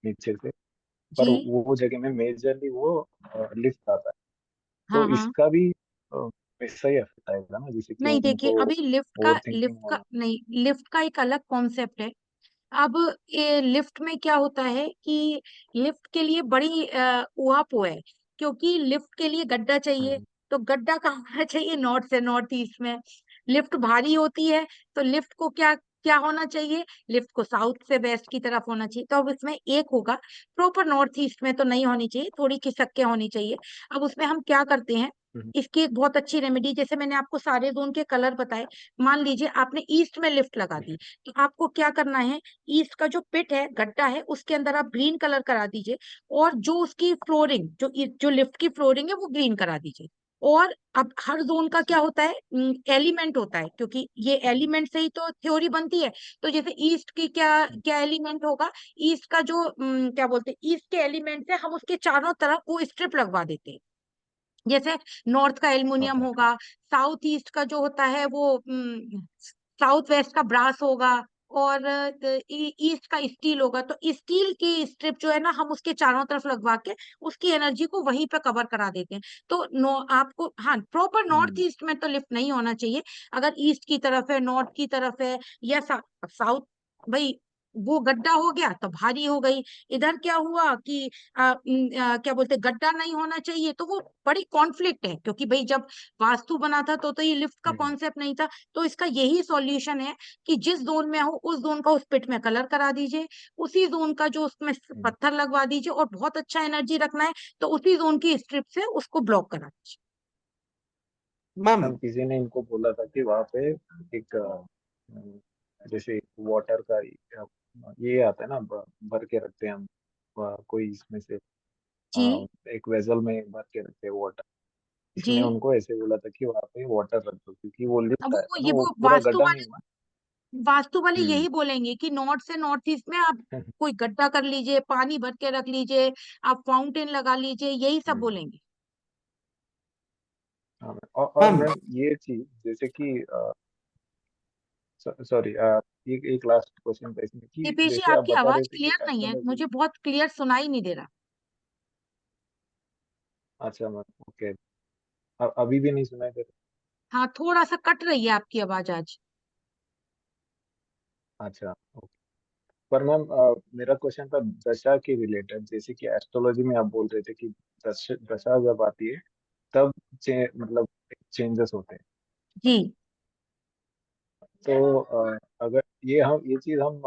नीचे से, पर जी वो जगह में मेजरली वो लिफ्ट आता है। हाँ तो हाँ। इसका भी वैसा ही इफेक्ट आएगा ना, जैसे कि नहीं देखिए, उनको अभी ओवर थिंकिंग लिफ्ट का होगा। नहीं, लिफ्ट का एक अलग कॉन्सेप्ट है। अब ये लिफ्ट में क्या होता है कि लिफ्ट के लिए बड़ी उहापोह है, क्योंकि लिफ्ट के लिए गड्ढा चाहिए, हम्म, तो गड्ढा कहाँ होना चाहिए, नॉर्थ से नॉर्थ ईस्ट में। लिफ्ट भारी होती है, तो लिफ्ट को क्या क्या होना चाहिए, लिफ्ट को साउथ से वेस्ट की तरफ होना चाहिए। तो अब इसमें एक होगा, प्रॉपर नॉर्थ ईस्ट में तो नहीं होनी चाहिए, थोड़ी खिसक के होनी चाहिए। अब उसमें हम क्या करते हैं, हम्म, इसकी एक बहुत अच्छी रेमेडी, जैसे मैंने आपको सारे जोन के कलर बताए, मान लीजिए आपने ईस्ट में लिफ्ट लगा दी, तो आपको क्या करना है, ईस्ट का जो पिट है, गड्ढा है, उसके अंदर आप ग्रीन कलर करा दीजिए, और जो उसकी फ्लोरिंग, जो लिफ्ट की फ्लोरिंग है वो ग्रीन करा दीजिए। और अब हर जोन का क्या होता है, एलिमेंट होता है, क्योंकि ये एलिमेंट से ही तो थ्योरी बनती है। तो जैसे ईस्ट की क्या क्या एलिमेंट होगा, ईस्ट का जो क्या बोलते हैं, ईस्ट के एलिमेंट से हम उसके चारों तरफ वो स्ट्रिप लगवा देते हैं। जैसे नॉर्थ का एल्युमिनियम ओके। होगा, साउथ ईस्ट का जो होता है वो साउथ वेस्ट का ब्रास होगा, और ईस्ट का स्टील होगा। तो स्टील की स्ट्रिप जो है ना, हम उसके चारों तरफ लगवा के उसकी एनर्जी को वहीं पे कवर करा देते हैं। तो नो आपको, हाँ प्रॉपर नॉर्थ हम्म, ईस्ट में तो लिफ्ट नहीं होना चाहिए। अगर ईस्ट की तरफ है, नॉर्थ की तरफ है, या साउथ, भाई वो गड्ढा हो गया तो भारी हो गई। इधर क्या हुआ कि क्या बोलते, गड्ढा नहीं होना चाहिए, तो वो बड़ी कॉन्फ्लिक्ट है, क्योंकि भाई जब वास्तु बना था तो ये लिफ्ट का हम्म, कॉन्सेप्ट नहीं था। तो इसका यही सॉल्यूशन है कि जिस जोन में हो उस जोन का उस पिट में कलर करा दीजिए, उसी जोन का जो उसमें हम्म। पत्थर लगवा दीजिए, और बहुत अच्छा एनर्जी रखना है तो उसी जोन की स्ट्रिप से उसको ब्लॉक करा दीजिए। मैम। हम किसी ने इनको बोला था कि वहाँ पे एक जैसे वाटर का ये आता है ना, भर के रखते हैं हम, कोई इसमें से जी एक वेसल में भर के रखते हैं वाटर। जी। इसने उनको ऐसे बोला था कि वहां पे वाटर रख दो, क्योंकि वो अब लिफ्ट आया वो था ना, ये वो वो पूरा गड्ढा नहीं हुआ। वास्तु वाले हम्म। यही बोलेंगे कि नॉर्थ से नॉर्थ ईस्ट में आप कोई गड्ढा कर लीजिए, पानी भर के रख लीजिए, आप फाउंटेन लगा लीजिए, यही सब हम्म। बोलेंगे। हाँ मैम। और मैम मैम ये चीज जैसे कि सॉरी, एक लास्ट क्वेश्चन था इसमें कि दीपेश जी, जैसे आप आपकी बता रहे आवाज थे कि क्लियर नहीं है, एस्ट्रोलॉजी। मुझे बहुत क्लियर सुनाई नहीं दे रहा। अच्छा मैम, ओके। अभी भी नहीं सुनाई दे हाँ, थोड़ा सा कट रही है आपकी आवाज आज। रहा? अच्छा, ओके। पर मैम मेरा क्वेश्चन था दशा के रिलेटेड, जैसे कि एस्ट्रोलॉजी में आप बोल रहे थे कि दशा जब आती है तब मतलब चेंजेस होते हैं। जी, तो अगर ये चीज हम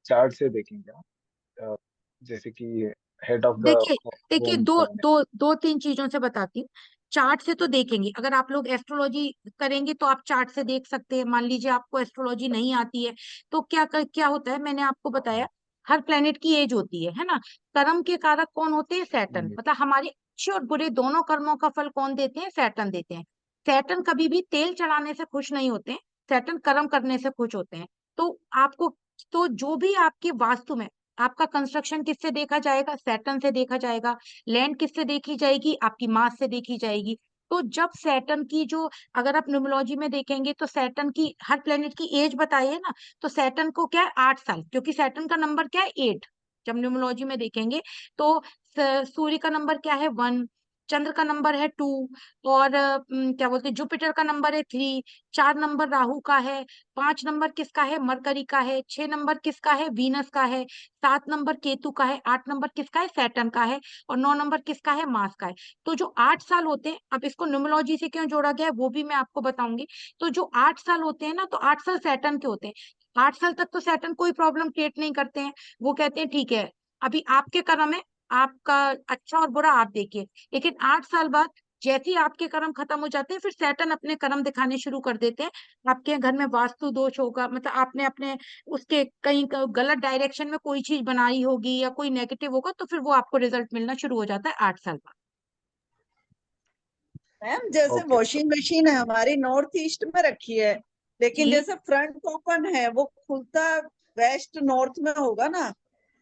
चार्ट से देखेंगे ना, जैसे कि हेड ऑफ द देखिए देखिए, होम दो कौन है। दो दो तीन चीजों से बताती हूँ। चार्ट से तो देखेंगे, अगर आप लोग एस्ट्रोलॉजी करेंगे तो आप चार्ट से देख सकते हैं। मान लीजिए आपको एस्ट्रोलॉजी नहीं आती है, तो क्या होता है, मैंने आपको बताया, हर प्लेनेट की एज होती है ना। कर्म के कारक कौन होते हैं? सैटर्न। मतलब हमारे अच्छे और बुरे दोनों कर्मों का फल कौन देते हैं? सैटर्न देते हैं। सैटर्न कभी भी तेल चढ़ाने से खुश नहीं होते हैं, सैटर्न कर्म करने से खुश होते हैं। तो आपको, तो जो भी आपके वास्तु में, आपका कंस्ट्रक्शन किससे देखा जाएगा? सैटर्न से देखा जाएगा। लैंड किससे देखी जाएगी? आपकी मास से देखी जाएगी। तो जब सैटर्न की जो, अगर आप न्यूमरोलॉजी में देखेंगे तो सैटर्न की, हर प्लेनेट की एज बताइए ना, तो सैटर्न को क्या है? 8 साल, क्योंकि सैटर्न का नंबर क्या है? 8। जब न्यूमरोलॉजी में देखेंगे तो सूर्य का नंबर क्या है? 1। चंद्र का नंबर है 2। और क्या बोलते हैं, जुपिटर का नंबर है 3। 4 नंबर राहु का है। 5 नंबर किसका है? मरकरी का है। 6 नंबर किसका है? वीनस का है। 7 नंबर केतु का है। 8 नंबर किसका है? सैटर्न का है। और 9 नंबर किसका है? मार्स का है। तो जो 8 साल होते हैं, अब इसको न्यूमरोलॉजी से क्यों जोड़ा गया है वो भी मैं आपको बताऊंगी। तो जो 8 साल होते हैं ना, तो 8 साल सैटर्न के होते हैं। 8 साल तक तो सैटर्न कोई प्रॉब्लम क्रिएट नहीं करते हैं। वो कहते हैं ठीक है, अभी आपके कर्म है, आपका अच्छा और बुरा आप देखिए। लेकिन 8 साल बाद जैसे ही आपके कर्म खत्म हो जाते हैं, फिर सैटर्न अपने कर्म दिखाने शुरू कर देते हैं। आपके घर में वास्तु दोष होगा, मतलब आपने अपने उसके कहीं गलत डायरेक्शन में कोई चीज बनाई होगी या कोई नेगेटिव होगा, तो फिर वो आपको रिजल्ट मिलना शुरू हो जाता है 8 साल बाद। मैम जैसे ओके। वॉशिंग मशीन है हमारी नॉर्थ ईस्ट में रखी है, लेकिन जी जैसे फ्रंट ओपन है वो खुलता वेस्ट नॉर्थ में होगा ना,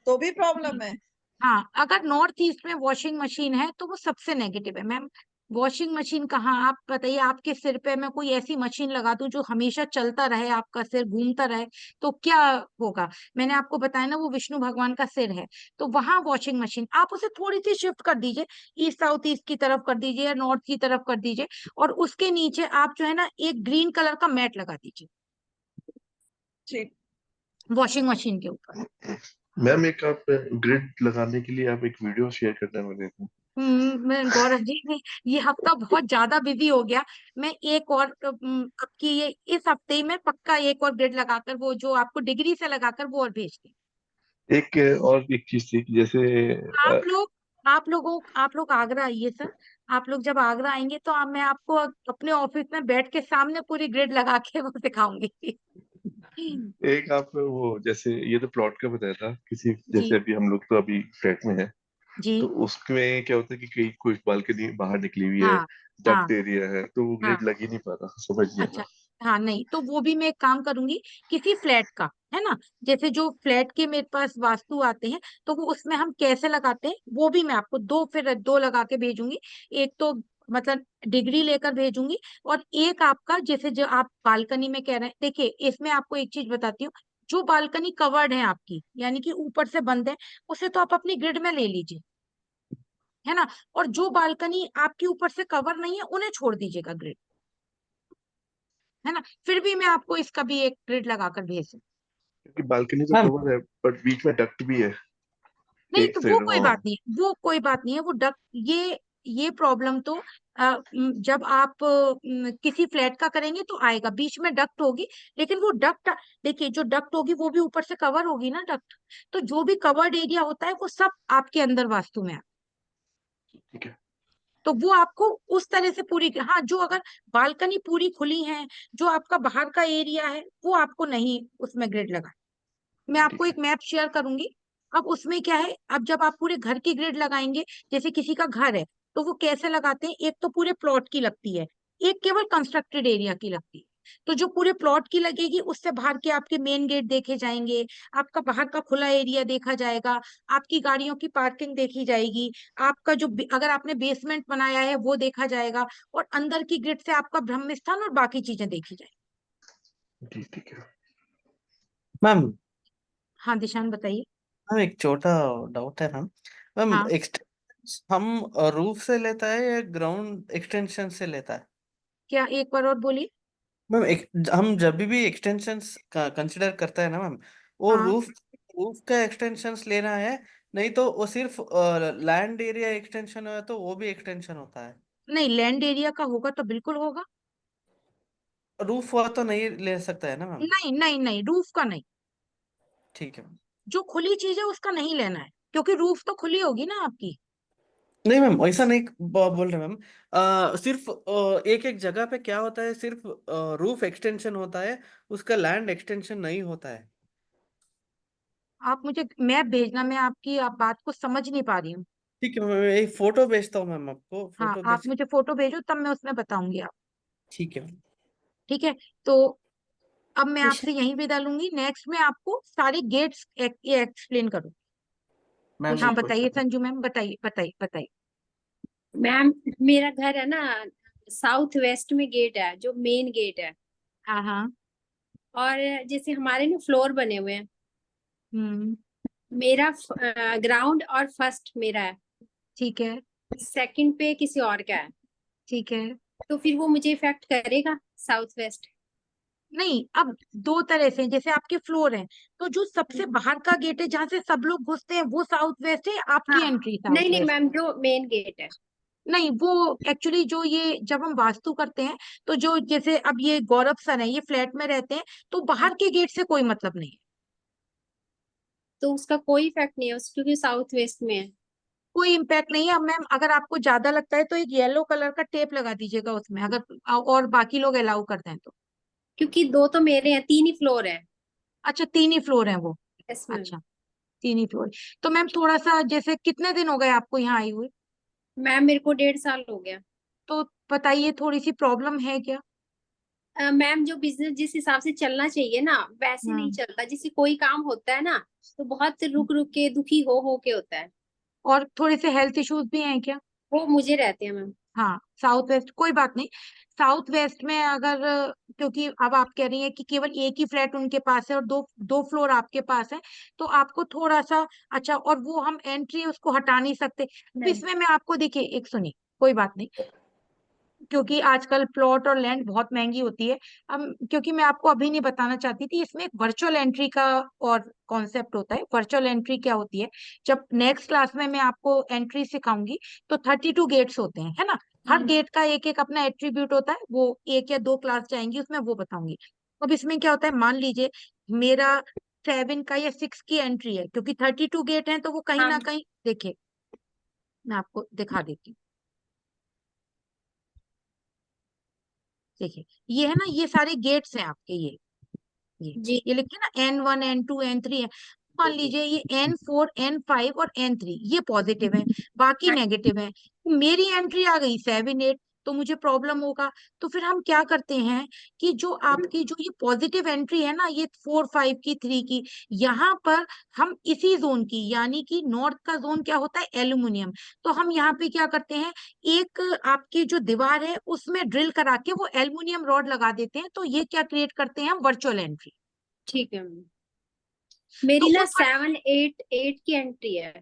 तो भी प्रॉब्लम जी। है। हाँ, अगर नॉर्थ ईस्ट में वॉशिंग मशीन है तो वो सबसे नेगेटिव है मैम। वॉशिंग मशीन कहाँ, आप बताइए, आपके सिर पे मैं कोई ऐसी मशीन लगा दूं जो हमेशा चलता रहे, आपका सिर घूमता रहे, तो क्या होगा? मैंने आपको बताया ना, वो विष्णु भगवान का सिर है। तो वहां वॉशिंग मशीन आप उसे थोड़ी सी शिफ्ट कर दीजिए, ईस्ट साउथ ईस्ट की तरफ कर दीजिए या नॉर्थ की तरफ कर दीजिए। और उसके नीचे आप जो है ना, एक ग्रीन कलर का मैट लगा दीजिए ठीक। वॉशिंग मशीन के ऊपर। मैम एक आप ग्रिड लगाने के लिए आप एक वीडियो शेयर करना मैं देखूं। मैं गौरव जी ने, ये हफ्ता बहुत ज्यादा बिजी हो गया। मैं एक और आपकी ये इस हफ्ते ही मैं पक्का एक और ग्रिड लगाकर, वो जो आपको डिग्री से लगाकर वो और भेजती हूँ। एक और एक चीज थी कि जैसे आप लोग, आप लोग आगरा आइए सर। आप लोग जब आगरा आएंगे तो मैं आपको अपने ऑफिस में बैठ के सामने पूरी ग्रिड लगा के वो सिखाऊंगी। एक आप वो जैसे ये तो प्लॉट का बताया था किसी, जी जैसे अभी हम लोग तो अभी फ्लैट में है, जी। तो उसमें क्या होता है कि कई कुछ बालकनी बाहर निकली हुई है, हाँ हाँ डक्ट एरिया है, तो वो हाँ। ग्रिड लग ही नहीं पाता, समझ नहीं अच्छा, आता। हाँ नहीं, तो वो भी मैं एक काम करूंगी, किसी फ्लैट का, है ना, जैसे जो फ्लैट के मेरे पास वास्तु आते हैं, तो वो उसमें हम कैसे लगाते हैं वो भी मैं आपको दो, फिर दो लगा के भेजूंगी। एक तो मतलब डिग्री लेकर भेजूंगी, और एक आपका जैसे जो आप बालकनी में कह रहे हैं, देखिए इसमें आपको एक चीज बताती हूँ। जो बालकनी कवर्ड है आपकी, यानी कि ऊपर से बंद है, उसे तो आप अपनी ग्रिड में ले लीजिए, है ना। और जो बालकनी आपके ऊपर से कवर नहीं है, उन्हें छोड़ दीजिएगा ग्रिड, है ना। फिर भी मैं आपको इसका भी एक ग्रिड लगाकर भेज दूँ। क्योंकि बालकनी तो मैम कवर है बट बीच में डक्ट भी है नहीं एक तो वो साइड। कोई हाँ, बात नहीं, वो कोई बात नहीं है, वो डक, ये प्रॉब्लम तो जब आप किसी फ्लैट का करेंगे तो आएगा, बीच में डक्ट होगी। लेकिन वो डक्ट, देखिए जो डक्ट होगी वो भी ऊपर से कवर होगी ना डक्ट। तो जो भी कवर्ड एरिया होता है वो सब आपके अंदर वास्तु में ठीक है। तो वो आपको उस तरह से पूरी, हाँ, जो अगर बालकनी पूरी खुली है, जो आपका बाहर का एरिया है, वो आपको नहीं उसमें ग्रिड लगा। मैं आपको ठीक है। एक मैप शेयर करूंगी। अब उसमें क्या है, अब जब आप पूरे घर की ग्रिड लगाएंगे, जैसे किसी का घर है, तो वो कैसे लगाते हैं, एक तो पूरे प्लॉट की लगती है, एक केवल कंस्ट्रक्टेड एरिया की लगती है। तो जो पूरे प्लॉट की लगेगी उससे बाहर के आपके मेन गेट देखे जाएंगे, आपका बाहर का खुला एरिया देखा जाएगा, आपकी गाड़ियों की पार्किंग देखी जाएगी, आपका जो अगर आपने बेसमेंट बनाया है वो देखा जाएगा, और अंदर की ग्रिड से आपका ब्रह्म स्थान और बाकी चीजें देखी जाएगी। जी ठीक है। मैम, हाँ दिशान बताइए। मैम एक छोटा डाउट है मैम। मैम हाँ हम रूफ से लेता है या ग्राउंड एक्सटेंशन से लेता है? क्या, एक बार और बोलिए। मैम हम जब भी एक्सटेंशंस का कंसिडर करता है ना मैम, वो हाँ रूफ रूफ का एक्सटेंशंस लेना है, नहीं तो वो सिर्फ लैंड एरिया एक्सटेंशन है तो वो भी एक्सटेंशन होता है? नहीं, लैंड एरिया का होगा तो बिल्कुल होगा। रूफ हुआ तो नहीं ले सकता है ना मैम? नहीं नहीं नहीं, रूफ का नहीं। ठीक है मैम। जो खुली चीज है उसका नहीं लेना है, क्योंकि रूफ तो खुली होगी ना आपकी। नहीं मैम, ऐसा नहीं बोल रहे मैम। सिर्फ एक एक जगह पे क्या होता है, सिर्फ रूफ एक्सटेंशन होता है, उसका लैंड एक्सटेंशन नहीं होता है। आप मुझे मैप भेजना, मैं आपकी आप बात को समझ नहीं पा रही हूँ। ठीक है मैम, एक फोटो भेजता हूँ मैम, आपको हाँ फोटो आप भेज। मुझे फोटो भेजो, तब मैं उसमें बताऊंगी आप। ठीक है मैम। ठीक है। तो अब मैं दिशा आपसे यहीं विदा लूंगी, नेक्स्ट में आपको सारे गेट्स एक्सप्लेन करूँ। मैम हाँ एक बताइए क्वेश्चन। संजू मैम, बताइए बताइए बताइए। मैम, मेरा घर है ना, साउथ वेस्ट में गेट है, जो मेन गेट है। हाँ हाँ। और जैसे हमारे ना फ्लोर बने हुए हैं, हम्म। मेरा ग्राउंड और फर्स्ट मेरा है, ठीक है। सेकंड पे किसी और का है। ठीक है। तो फिर वो मुझे इफेक्ट करेगा साउथ वेस्ट? नहीं, अब दो तरह से हैं। जैसे आपके फ्लोर हैं, तो जो सबसे बाहर का गेट है जहां से सब लोग घुसते हैं वो साउथ वेस्ट है, आपकी हाँ, एंट्री नहीं साउथ नहीं वेस्ट। मैम, जो मेन गेट है। नहीं, वो एक्चुअली जो ये जब हम वास्तु करते हैं, तो जो जैसे अब ये गौरव सर हैं, ये फ्लैट में रहते हैं, तो बाहर के गेट से कोई मतलब नहीं है। तो उसका कोई इफेक्ट नहीं है क्योंकि साउथ वेस्ट में है। कोई इम्पैक्ट नहीं है। अब मैम अगर आपको ज्यादा लगता है तो एक येलो कलर का टेप लगा दीजिएगा उसमें, अगर और बाकी लोग अलाउ करते हैं तो। क्योंकि दो तो मेरे हैं, 3 ही फ्लोर है। अच्छा, 3 ही फ्लोर है वो। Yes ma'am. अच्छा, 3 ही फ्लोर। तो मैम थोड़ा सा, जैसे कितने दिन हो गए आपको यहाँ आई हुए? मैम मेरे को 1.5 साल हो गया। तो बताइए, थोड़ी सी प्रॉब्लम है क्या? मैम, जो बिजनेस जिस हिसाब से चलना चाहिए ना वैसे नहीं हम्म। चलता। जैसे कोई काम होता है ना, तो बहुत रुक रुक के, दुखी हो के होता है। और थोड़े से हेल्थ इश्यूज भी हैं क्या? वो मुझे रहते हैं मैम। हाँ, साउथ वेस्ट कोई बात नहीं। साउथ वेस्ट में अगर, क्योंकि अब आप कह रही हैं कि केवल एक ही फ्लैट उनके पास है और दो दो फ्लोर आपके पास है, तो आपको थोड़ा सा, अच्छा, और वो हम एंट्री उसको हटा नहीं सकते। अब नहीं। इसमें मैं आपको, देखिए एक सुनिए, कोई बात नहीं, क्योंकि आजकल प्लॉट और लैंड बहुत महंगी होती है। अब क्योंकि मैं आपको अभी नहीं बताना चाहती थी, इसमें एक वर्चुअल एंट्री का और कॉन्सेप्ट होता है। वर्चुअल एंट्री क्या होती है, जब नेक्स्ट क्लास में मैं आपको एंट्री सिखाऊंगी, तो 32 गेट्स होते हैं, है ना। हर गेट का एक एक अपना एट्रीब्यूट होता है, वो 1 या 2 क्लास जाएंगी उसमें, वो बताऊंगी। अब इसमें क्या होता है, मान लीजिए मेरा 7 का या 6 की एंट्री है, क्योंकि 32 गेट हैं, तो वो कहीं हाँ। ना कहीं, देखिए मैं आपको दिखा देती हूँ। देखिए, ये है ना, ये सारे गेट्स हैं आपके, ये जी। ये लिखे ना, N1 N2 N3 है। मान लीजिए ये N4 N5 और N3 ये पॉजिटिव है, बाकी हाँ। नेगेटिव है। तो मेरी एंट्री आ गई 7 8, तो मुझे प्रॉब्लम होगा। तो फिर हम क्या करते हैं कि जो आपकी जो ये पॉजिटिव एंट्री है ना, ये 4 5 की 3 की, यहाँ पर हम इसी जोन की, यानी कि नॉर्थ का जोन क्या होता है, एल्यूमिनियम। तो हम यहाँ पे क्या करते हैं, एक आपकी जो दीवार है उसमें ड्रिल करा के वो एल्यूमिनियम रॉड लगा देते हैं, तो ये क्या क्रिएट करते हैं हम, वर्चुअल एंट्री। ठीक है मैम। तो मेरी ना उस, 7 8 की एंट्री है।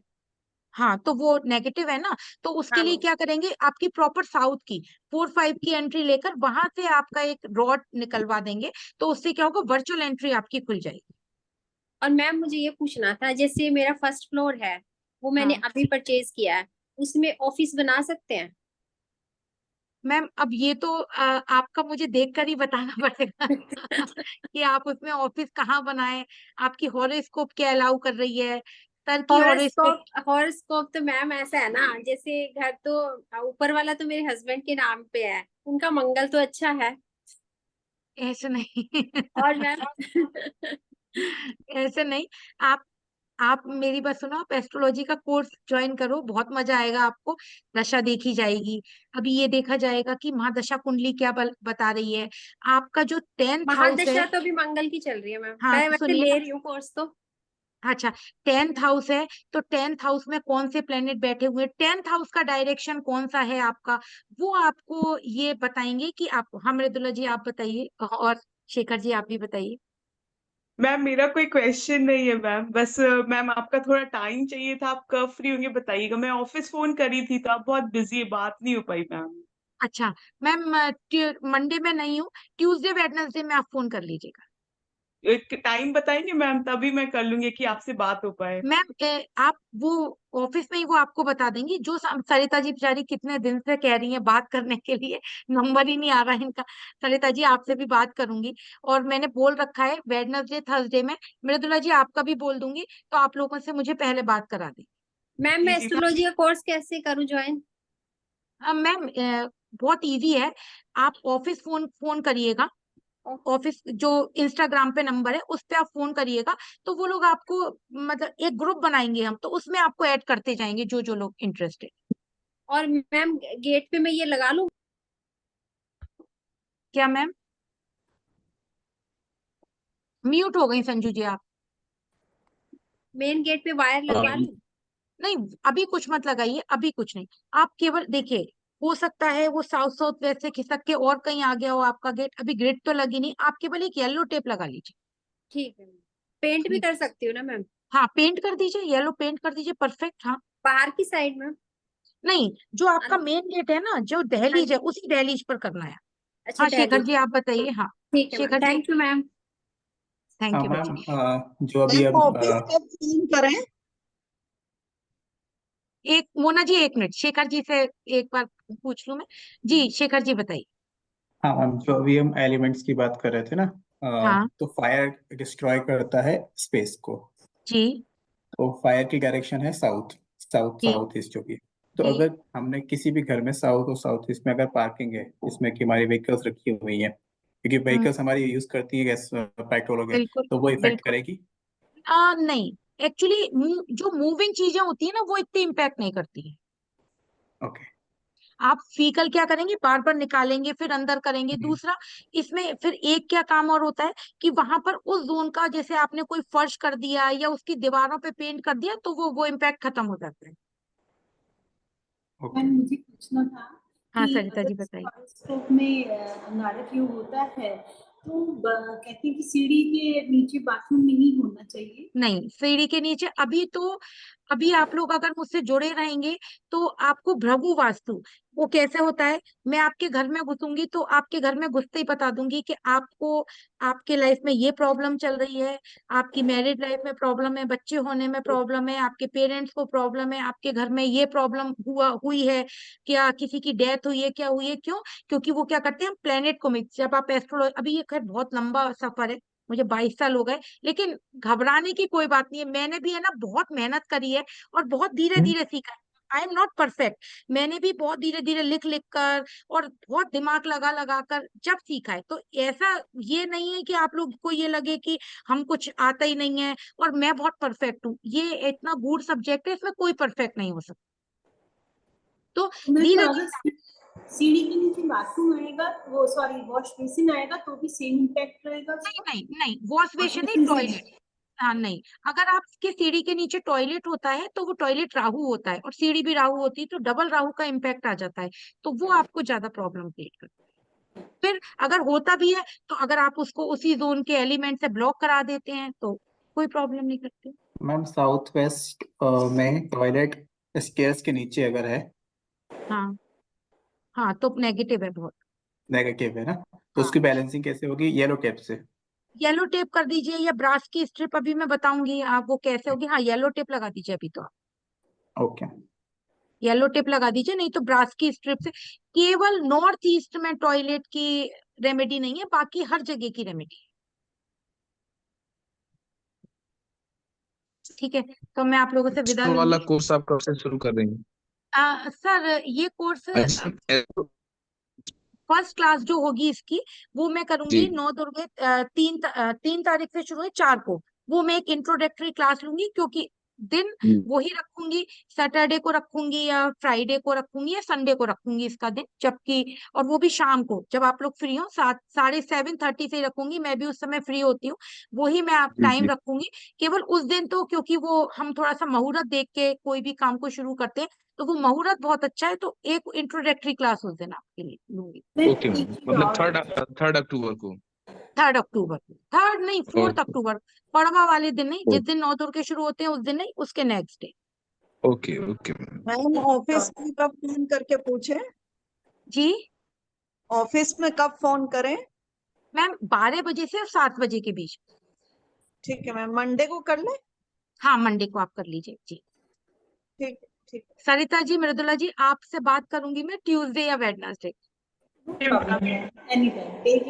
हाँ तो वो नेगेटिव है ना, तो उसके हाँ लिए मैम। क्या करेंगे, आपकी प्रॉपर साउथ की 4 5 की एंट्री लेकर वहां से आपका एक रॉड निकलवा देंगे, तो उससे क्या होगा, वर्चुअल एंट्री आपकी खुल जाएगी। और मैम मुझे ये पूछना था, जैसे मेरा फर्स्ट फ्लोर है, वो मैंने हाँ अभी परचेज किया है, उसमें ऑफिस बना सकते हैं? मैम, अब ये तो आपका मुझे देखकर ही बताना पड़ेगा कि आप उसमें ऑफिस कहाँ बनाए, आपकी हॉरोस्कोप क्या अलाउ कर रही है, सर की हॉरोस्कोप। हॉरोस्कोप हॉरोस्कोप तो मैम ऐसा है ना, जैसे घर तो ऊपर वाला तो मेरे हस्बैंड के नाम पे है, उनका मंगल तो अच्छा है। ऐसे नहीं और मैम ऐसे नहीं। आप आप मेरी बात सुनो, आप एस्ट्रोलॉजी का कोर्स ज्वाइन करो, बहुत मजा आएगा आपको। दशा देखी जाएगी, अभी ये देखा जाएगा कि महादशा कुंडली क्या बता रही है। आपका जो 10th हाउस है, महादशा तो अभी मंगल की चल रही है मैम, हाँ मैं तो वैसे सुनिए ले ना, रही हूँ कोर्स तो। अच्छा 10th हाउस है, तो 10th हाउस में कौन से प्लेनेट बैठे हुए हैं, 10th हाउस का डायरेक्शन कौन सा है आपका, वो आपको ये बताएंगे कि आप। हाँ मृदुला जी आप बताइए, और शेखर जी आप भी बताइए। मैम मेरा कोई क्वेश्चन नहीं है मैम, बस मैम आपका थोड़ा टाइम चाहिए था, आप कब फ्री होंगे बताइएगा। मैं ऑफिस फोन करी थी तो आप बहुत बिजी है, बात नहीं हो पाई मैम। अच्छा मैम, मंडे में नहीं हूँ, ट्यूसडे वेडनेसडे में आप फोन कर लीजिएगा। एक टाइम बताएंगे मैम, तभी मैं कर लूंगी कि आपसे बात हो पाए। मैम आप वो ऑफिस में ही वो आपको बता देंगी। जो सरिता जी बेचारी कितने दिन से कह रही हैं बात करने के लिए, नंबर ही नहीं आ रहा है इनका। सरिता जी आपसे भी बात करूंगी, और मैंने बोल रखा है वेडनेसडे थर्सडे में। मृदुला जी आपका भी बोल दूंगी, तो आप लोगों से मुझे पहले बात करा दें। मैम मैं जी जी एस्ट्रोलॉजी का कोर्स कैसे करूँ ज्वाइन? मैम बहुत इजी है, आप ऑफिस फोन फोन करिएगा, ऑफिस जो इंस्टाग्राम पे नंबर है उस पे आप फोन करिएगा, तो वो लोग आपको, मतलब एक ग्रुप बनाएंगे हम, तो उसमें आपको ऐड करते जाएंगे जो जो लोग इंटरेस्टेड। और मैम गेट पे मैं ये लगा लूँ? क्या मैम? म्यूट हो गई संजू जी आप। मेन गेट पे वायर लगवा लूँ? नहीं, अभी कुछ मत लगाइए, अभी कुछ नहीं। आप केवल देखिए, हो सकता है वो साउथ साउथ वेस्ट से खिसक के और कहीं आ गया हो आपका गेट, अभी ग्रिड तो लगी नहीं, आप केवल एक येलो टेप लगा लीजिए। ठीक है, पेंट भी कर सकती हूँ ना मैम? हाँ पेंट कर दीजिए, येलो पेंट कर दीजिए, परफेक्ट। हाँ बाहर की साइड में? नहीं, जो आपका मेन गेट है ना, जो हाँ दहलीज है, जी। उसी दहलीज पर करना है। अच्छा हाँ शेखर जी दहलीज। आप बताइए। हाँ ठीक है ma'am, Shekhar ji. Thank you ma'am. Thank हाँ यू मैम, बच्चे। जो अभी मैम हम ऑफिस कब फोन करें? एक मोना जी, एक मिनट, शेखर जी से एक बार पूछ लूं मैं। जी शेखर जी बताइए। हाँ मैम, जो अभी हम एलिमेंट्स की बात कर रहे थे ना, हाँ तो फायर डिस्ट्रॉय करता है स्पेस को। जी तो फायर की डायरेक्शन है साउथ, साउथ जी साउथ ईस्ट होगी। तो जी अगर हमने किसी भी घर में साउथ और साउथ ईस्ट में अगर पार्किंग है, इसमें कि हमारी व्हीकल्स रखी हुई हैं, क्योंकि हम्म, व्हीकल्स हमारी यूज करती है गैस पेट्रोल वगैरह, बिल्कुल तो वो इफेक्ट बिल्कुल। करेगी। नहीं, एक्चुअली जो मूविंग चीजें होती है ना, वो इतनी इम्पैक्ट नहीं करती है। ओके। आप फीकल क्या करेंगे, बार बार निकालेंगे फिर अंदर करेंगे। दूसरा, इसमें फिर एक क्या काम और होता है कि वहां पर उस जोन का, जैसे आपने कोई फर्श कर दिया या उसकी दीवारों पे पेंट कर दिया, तो वो इम्पैक्ट खत्म हो जाता है। ओके। मैम मुझे पूछना था हाँ कि सरिता अगर जी बताइए। हॉरोस्कोप में अंगारक योग होता है तो कहते हैं कि सीढ़ी के नीचे बाथरूम नहीं होना चाहिए। नहीं, सीढ़ी के नीचे अभी आप लोग अगर मुझसे जुड़े रहेंगे, तो आपको भृगु वास्तु, वो कैसे होता है, मैं आपके घर में घुसूंगी तो आपके घर में घुसते ही बता दूंगी कि आपको, आपके लाइफ में ये प्रॉब्लम चल रही है, आपकी मैरिड लाइफ में प्रॉब्लम है, बच्चे होने में प्रॉब्लम है, आपके पेरेंट्स को प्रॉब्लम है, आपके घर में ये प्रॉब्लम हुई है, क्या किसी की डेथ हुई है, क्या हुई है, क्यों? क्योंकि वो क्या करते हैं, हम प्लेनेट को मिक्स, जब आप एस्ट्रोलॉजी, अभी ये खैर बहुत लंबा सफर है, मुझे 22 साल हो गए, लेकिन घबराने की कोई बात नहीं है। मैंने भी है ना बहुत मेहनत करी है, और बहुत धीरे धीरे सीखा है। आई एम नॉट परफेक्ट, मैंने भी बहुत धीरे धीरे लिख लिख कर और बहुत दिमाग लगा लगा कर जब सीखा है। तो ऐसा ये नहीं है कि आप लोग को ये लगे कि हम कुछ आता ही नहीं है और मैं बहुत परफेक्ट हूँ, ये इतना गूढ़ सब्जेक्ट है, इसमें कोई परफेक्ट नहीं हो सकता। तो मैं तो धीरे अगर धीरे। सीढ़ी के नीचे बाथरूम आएगा, वो सॉरी वॉश बेसिन आएगा तो भी सेम इम्पैक्ट रहेगा नहीं उसका? नहीं नहीं, वॉश वॉश बेसिन नहीं, बेसिन से टॉयलेट। हाँ नहीं, अगर आपके सीढ़ी के नीचे टॉयलेट होता है तो वो टॉयलेट राहु होता है, और सीढ़ी भी राहु होती है, तो डबल राहु का इम्पैक्ट आ जाता है, तो वो आपको ज्यादा प्रॉब्लम क्रिएट करता है। फिर अगर होता भी है, तो अगर आप उसको उसी जोन के एलिमेंट से ब्लॉक करा देते हैं तो कोई प्रॉब्लम नहीं करती। मैम साउथ वेस्ट में टॉयलेट स्टेयर्स के नीचे अगर है, हाँ हाँ, तो नेगेटिव है बहुत। नेगेटिव है ना, तो हाँ, उसकी बैलेंसिंग कैसे होगी? येलो टेप से। येलो टेप कर दीजिए, या ब्रास की स्ट्रिप, अभी मैं बताऊंगी आप वो कैसे होगी। हाँ येलो टेप लगा दीजिए अभी तो, ओके। येलो टेप लगा दीजिए, नहीं तो ब्रास की स्ट्रिप से। केवल नॉर्थ ईस्ट में टॉयलेट की रेमेडी नहीं है, बाकी हर जगह की रेमेडी है। ठीक है, तो मैं आप लोगों से विदा वाला लूंगी। कोर्स आप कब से शुरू कर रही हैं? सर ये कोर्स अच्छा फर्स्ट क्लास जो होगी इसकी, वो मैं जी करूंगी 9 दुर्गे, 3 तारीख से शुरू है, 4 को। वो मैं एक इंट्रोडक्टरी क्लास लूंगी, क्योंकि दिन वही रखूंगी, सैटरडे को रखूंगी या फ्राइडे को रखूंगी या संडे को रखूंगी इसका दिन, जबकि और वो भी शाम को जब आप लोग फ्री हो, 7:30 से ही रखूंगी, मैं भी उस समय फ्री होती हूँ, वही मैं आप टाइम रखूंगी केवल उस दिन। तो क्योंकि वो हम थोड़ा सा मुहूर्त देख के कोई भी काम को शुरू करते हैं, तो वो मुहूर्त बहुत अच्छा है, तो एक इंट्रोडक्टरी क्लास उस दिन आपके लिए लूंगी। ओके मैम, मतलब 3 अक्टूबर को। 3 अक्टूबर, 3 नहीं 4 अक्टूबर, पड़वा वाले दिन नहीं, जिस दिन 9 दुर्गे शुरू होते हैं उस दिन नहीं, उसके next day. Okay okay ma'am. Ma'am office में कब फोन करके पूछे? जी ऑफिस में कब फोन करें? मैम 12 बजे से 7 बजे के बीच। ठीक है मैम, मंडे को कर ले? हाँ मंडे को आप कर लीजिए जी। ठीक ठीक। सरिता जी, मृदुला जी, आपसे बात करूंगी मैं ट्यूसडे या वेडनेसडे,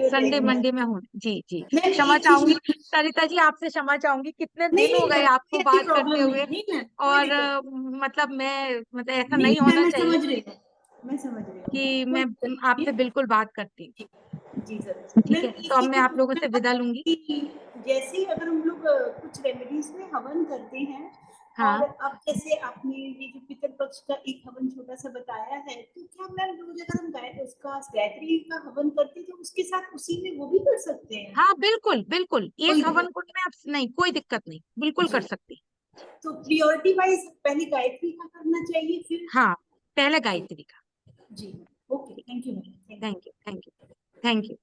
संडे मंडे में हूँ जी जी। क्षमा चाहूंगी सरिता जी, आपसे क्षमा चाहूंगी, कितने दिन हो गए आपको बात करते हुए, और मतलब ऐसा नहीं होना चाहिए मैं समझ रही हूँ कि मैं आपसे बिल्कुल बात करती हूँ। जी सर। ठीक है, तो अब मैं आप लोगों से विदा लूंगी। जैसे अगर हम लोग कुछ रेमेडीज में हवन करते हैं, हाँ। और अब जैसे आपने ये जो पितृ पक्ष का एक हवन छोटा सा बताया है, तो क्या मैम रोज अगर हम उसका गायत्री का हवन करते हैं तो उसके साथ उसी में वो भी कर सकते हैं? हाँ बिल्कुल बिल्कुल, एक हवन कुंड में आप नहीं, कोई दिक्कत नहीं, बिल्कुल कर सकती। तो प्रियोरिटी वाइज पहले गायत्री का करना चाहिए फिर? हाँ पहले गायत्री का। जी okay, thank you ma'am. Thank you thank you thank you.